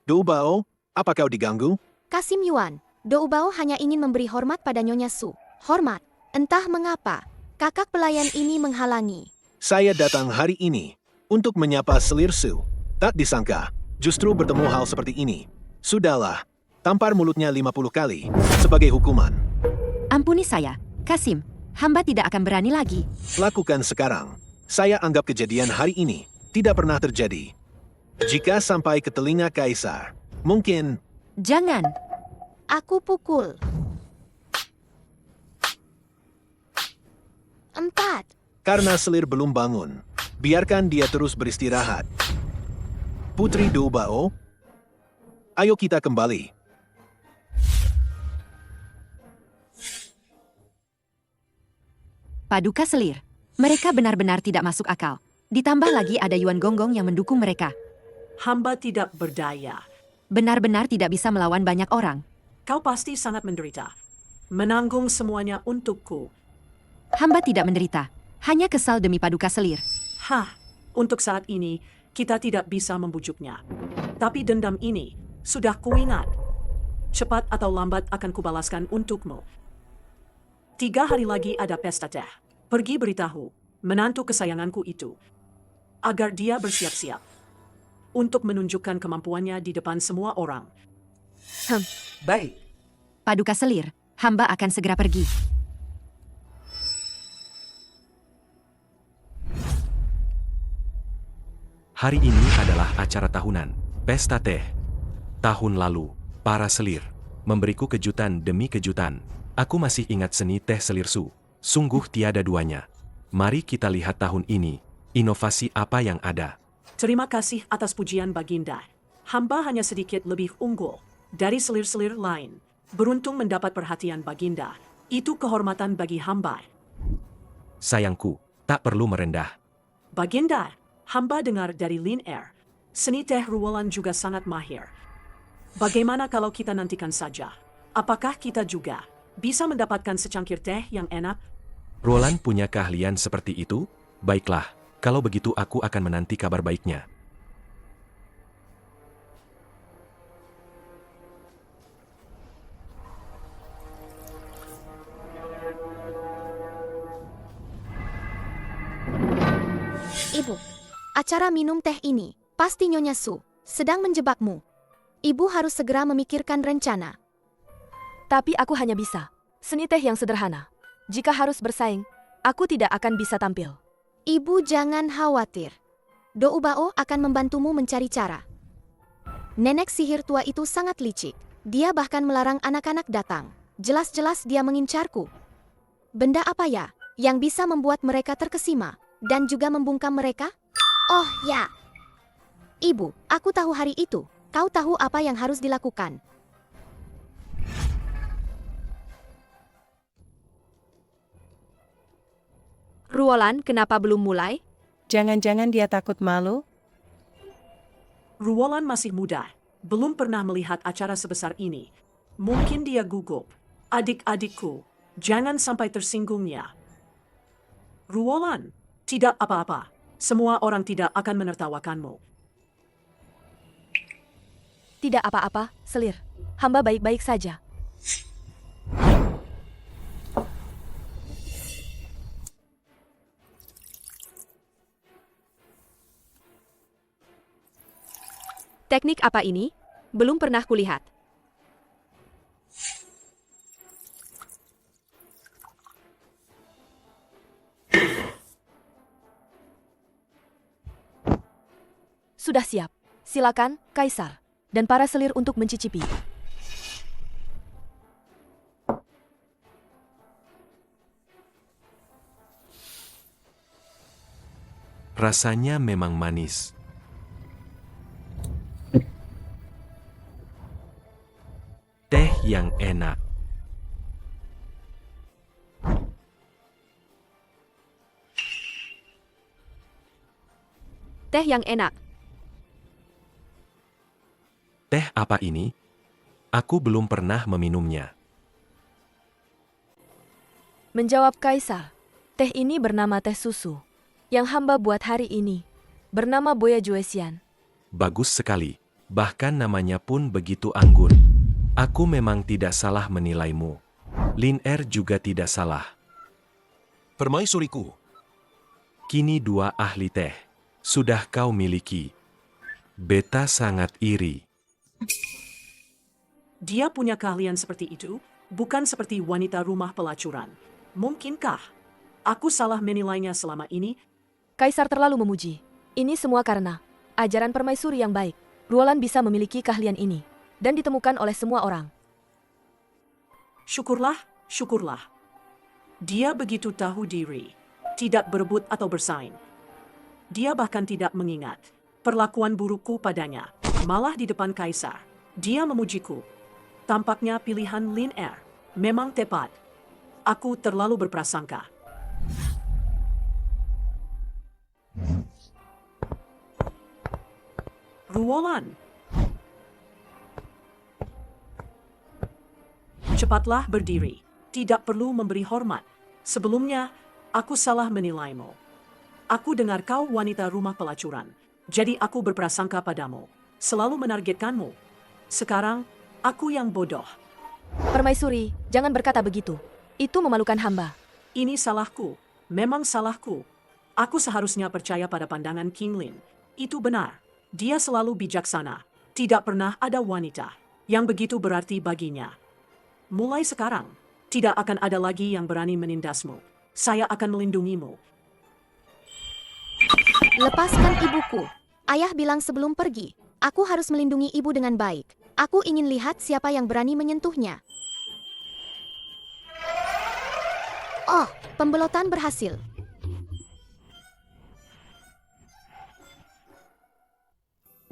Doubao, apa kau diganggu? Kasim Yuan, Doubao hanya ingin memberi hormat pada Nyonya Su. Hormat, entah mengapa, kakak pelayan ini menghalangi. Saya datang hari ini untuk menyapa Selir Su. Tak disangka, justru bertemu hal seperti ini. Sudahlah, tampar mulutnya 50 kali sebagai hukuman. Ampuni saya, Kasim. Hamba tidak akan berani lagi. Lakukan sekarang. Saya anggap kejadian hari ini tidak pernah terjadi. Jika sampai ke telinga Kaisar, mungkin... Jangan. Aku pukul. 4. Karena Selir belum bangun, biarkan dia terus beristirahat. Putri Doubao, ayo kita kembali. Paduka Selir. Mereka benar-benar tidak masuk akal. Ditambah lagi ada Yuan Gonggong yang mendukung mereka. Hamba tidak berdaya. Benar-benar tidak bisa melawan banyak orang. Kau pasti sangat menderita. Menanggung semuanya untukku. Hamba tidak menderita. Hanya kesal demi Paduka Selir. Hah, untuk saat ini, kita tidak bisa membujuknya. Tapi dendam ini, sudah kuingat. Cepat atau lambat akan kubalaskan untukmu. 3 hari lagi ada pesta teh. Pergi beritahu, menantu kesayanganku itu, agar dia bersiap-siap untuk menunjukkan kemampuannya di depan semua orang. Baik. Paduka Selir, hamba akan segera pergi. Hari ini adalah acara tahunan, pesta teh. Tahun lalu, para selir memberiku kejutan demi kejutan. Aku masih ingat seni teh Selir Su. Sungguh tiada duanya. Mari kita lihat tahun ini, inovasi apa yang ada. Terima kasih atas pujian Baginda. Hamba hanya sedikit lebih unggul dari selir-selir lain. Beruntung mendapat perhatian Baginda. Itu kehormatan bagi hamba. Sayangku, tak perlu merendah. Baginda, hamba dengar dari Lin Air. Seni teh Ruolan juga sangat mahir. Bagaimana kalau kita nantikan saja? Apakah kita juga bisa mendapatkan secangkir teh yang enak? Ruolan punya keahlian seperti itu? Baiklah, kalau begitu aku akan menanti kabar baiknya. Ibu, acara minum teh ini, pasti Nyonya Su sedang menjebakmu. Ibu harus segera memikirkan rencana. Tapi aku hanya bisa seni teh yang sederhana. Jika harus bersaing, aku tidak akan bisa tampil. Ibu jangan khawatir. Doubao akan membantumu mencari cara. Nenek sihir tua itu sangat licik. Dia bahkan melarang anak-anak datang. Jelas-jelas dia mengincarku. Benda apa ya yang bisa membuat mereka terkesima dan juga membungkam mereka? Oh ya. Ibu, aku tahu hari itu. Kau tahu apa yang harus dilakukan. Ruolan, kenapa belum mulai? Jangan-jangan dia takut malu? Ruolan masih muda, belum pernah melihat acara sebesar ini. Mungkin dia gugup. Adik-adikku, jangan sampai tersinggungnya. Ruolan, tidak apa-apa. Semua orang tidak akan menertawakanmu. Tidak apa-apa, Selir. Hamba baik-baik saja. Teknik apa ini? Belum pernah kulihat. Sudah siap. Silakan, Kaisar, dan para selir untuk mencicipi. Rasanya memang manis. Teh yang enak. Teh yang enak. Teh apa ini? Aku belum pernah meminumnya. Menjawab Kaisar, teh ini bernama teh susu, yang hamba buat hari ini, bernama Boya Juesian. Bagus sekali. Bahkan namanya pun begitu anggun. Aku memang tidak salah menilaimu. Lin Er juga tidak salah. Permaisuriku. Kini 2 ahli teh sudah kau miliki. Beta sangat iri. Dia punya keahlian seperti itu, bukan seperti wanita rumah pelacuran. Mungkinkah aku salah menilainya selama ini? Kaisar terlalu memuji. Ini semua karena ajaran permaisuri yang baik. Ruolan bisa memiliki keahlian ini dan ditemukan oleh semua orang. Syukurlah, syukurlah. Dia begitu tahu diri, tidak berebut atau bersaing. Dia bahkan tidak mengingat perlakuan burukku padanya, malah di depan Kaisar. Dia memujiku. Tampaknya pilihan Lin Er memang tepat. Aku terlalu berprasangka. Ruolan. Cepatlah berdiri. Tidak perlu memberi hormat. Sebelumnya, aku salah menilaimu. Aku dengar kau wanita rumah pelacuran. Jadi aku berprasangka padamu. Selalu menargetkanmu. Sekarang, aku yang bodoh. Permaisuri, jangan berkata begitu. Itu memalukan hamba. Ini salahku. Memang salahku. Aku seharusnya percaya pada pandangan King Lin. Itu benar. Dia selalu bijaksana. Tidak pernah ada wanita yang begitu berarti baginya. Mulai sekarang, tidak akan ada lagi yang berani menindasmu. Saya akan melindungimu. Lepaskan ibuku. Ayah bilang sebelum pergi, aku harus melindungi ibu dengan baik. Aku ingin lihat siapa yang berani menyentuhnya. Oh, pembelotan berhasil.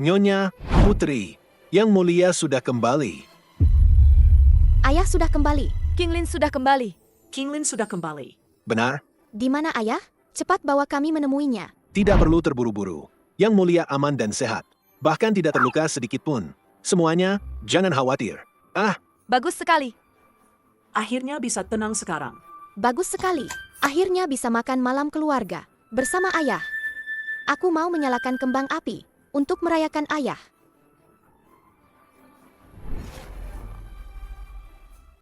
Nyonya Putri, Yang Mulia sudah kembali. Ayah sudah kembali. King Lin sudah kembali. King Lin sudah kembali. Benar? Di mana ayah? Cepat bawa kami menemuinya. Tidak perlu terburu-buru. Yang Mulia aman dan sehat. Bahkan tidak terluka sedikit pun. Semuanya, jangan khawatir. Bagus sekali. Akhirnya bisa tenang sekarang. Bagus sekali. Akhirnya bisa makan malam keluarga bersama ayah. Aku mau menyalakan kembang api untuk merayakan ayah.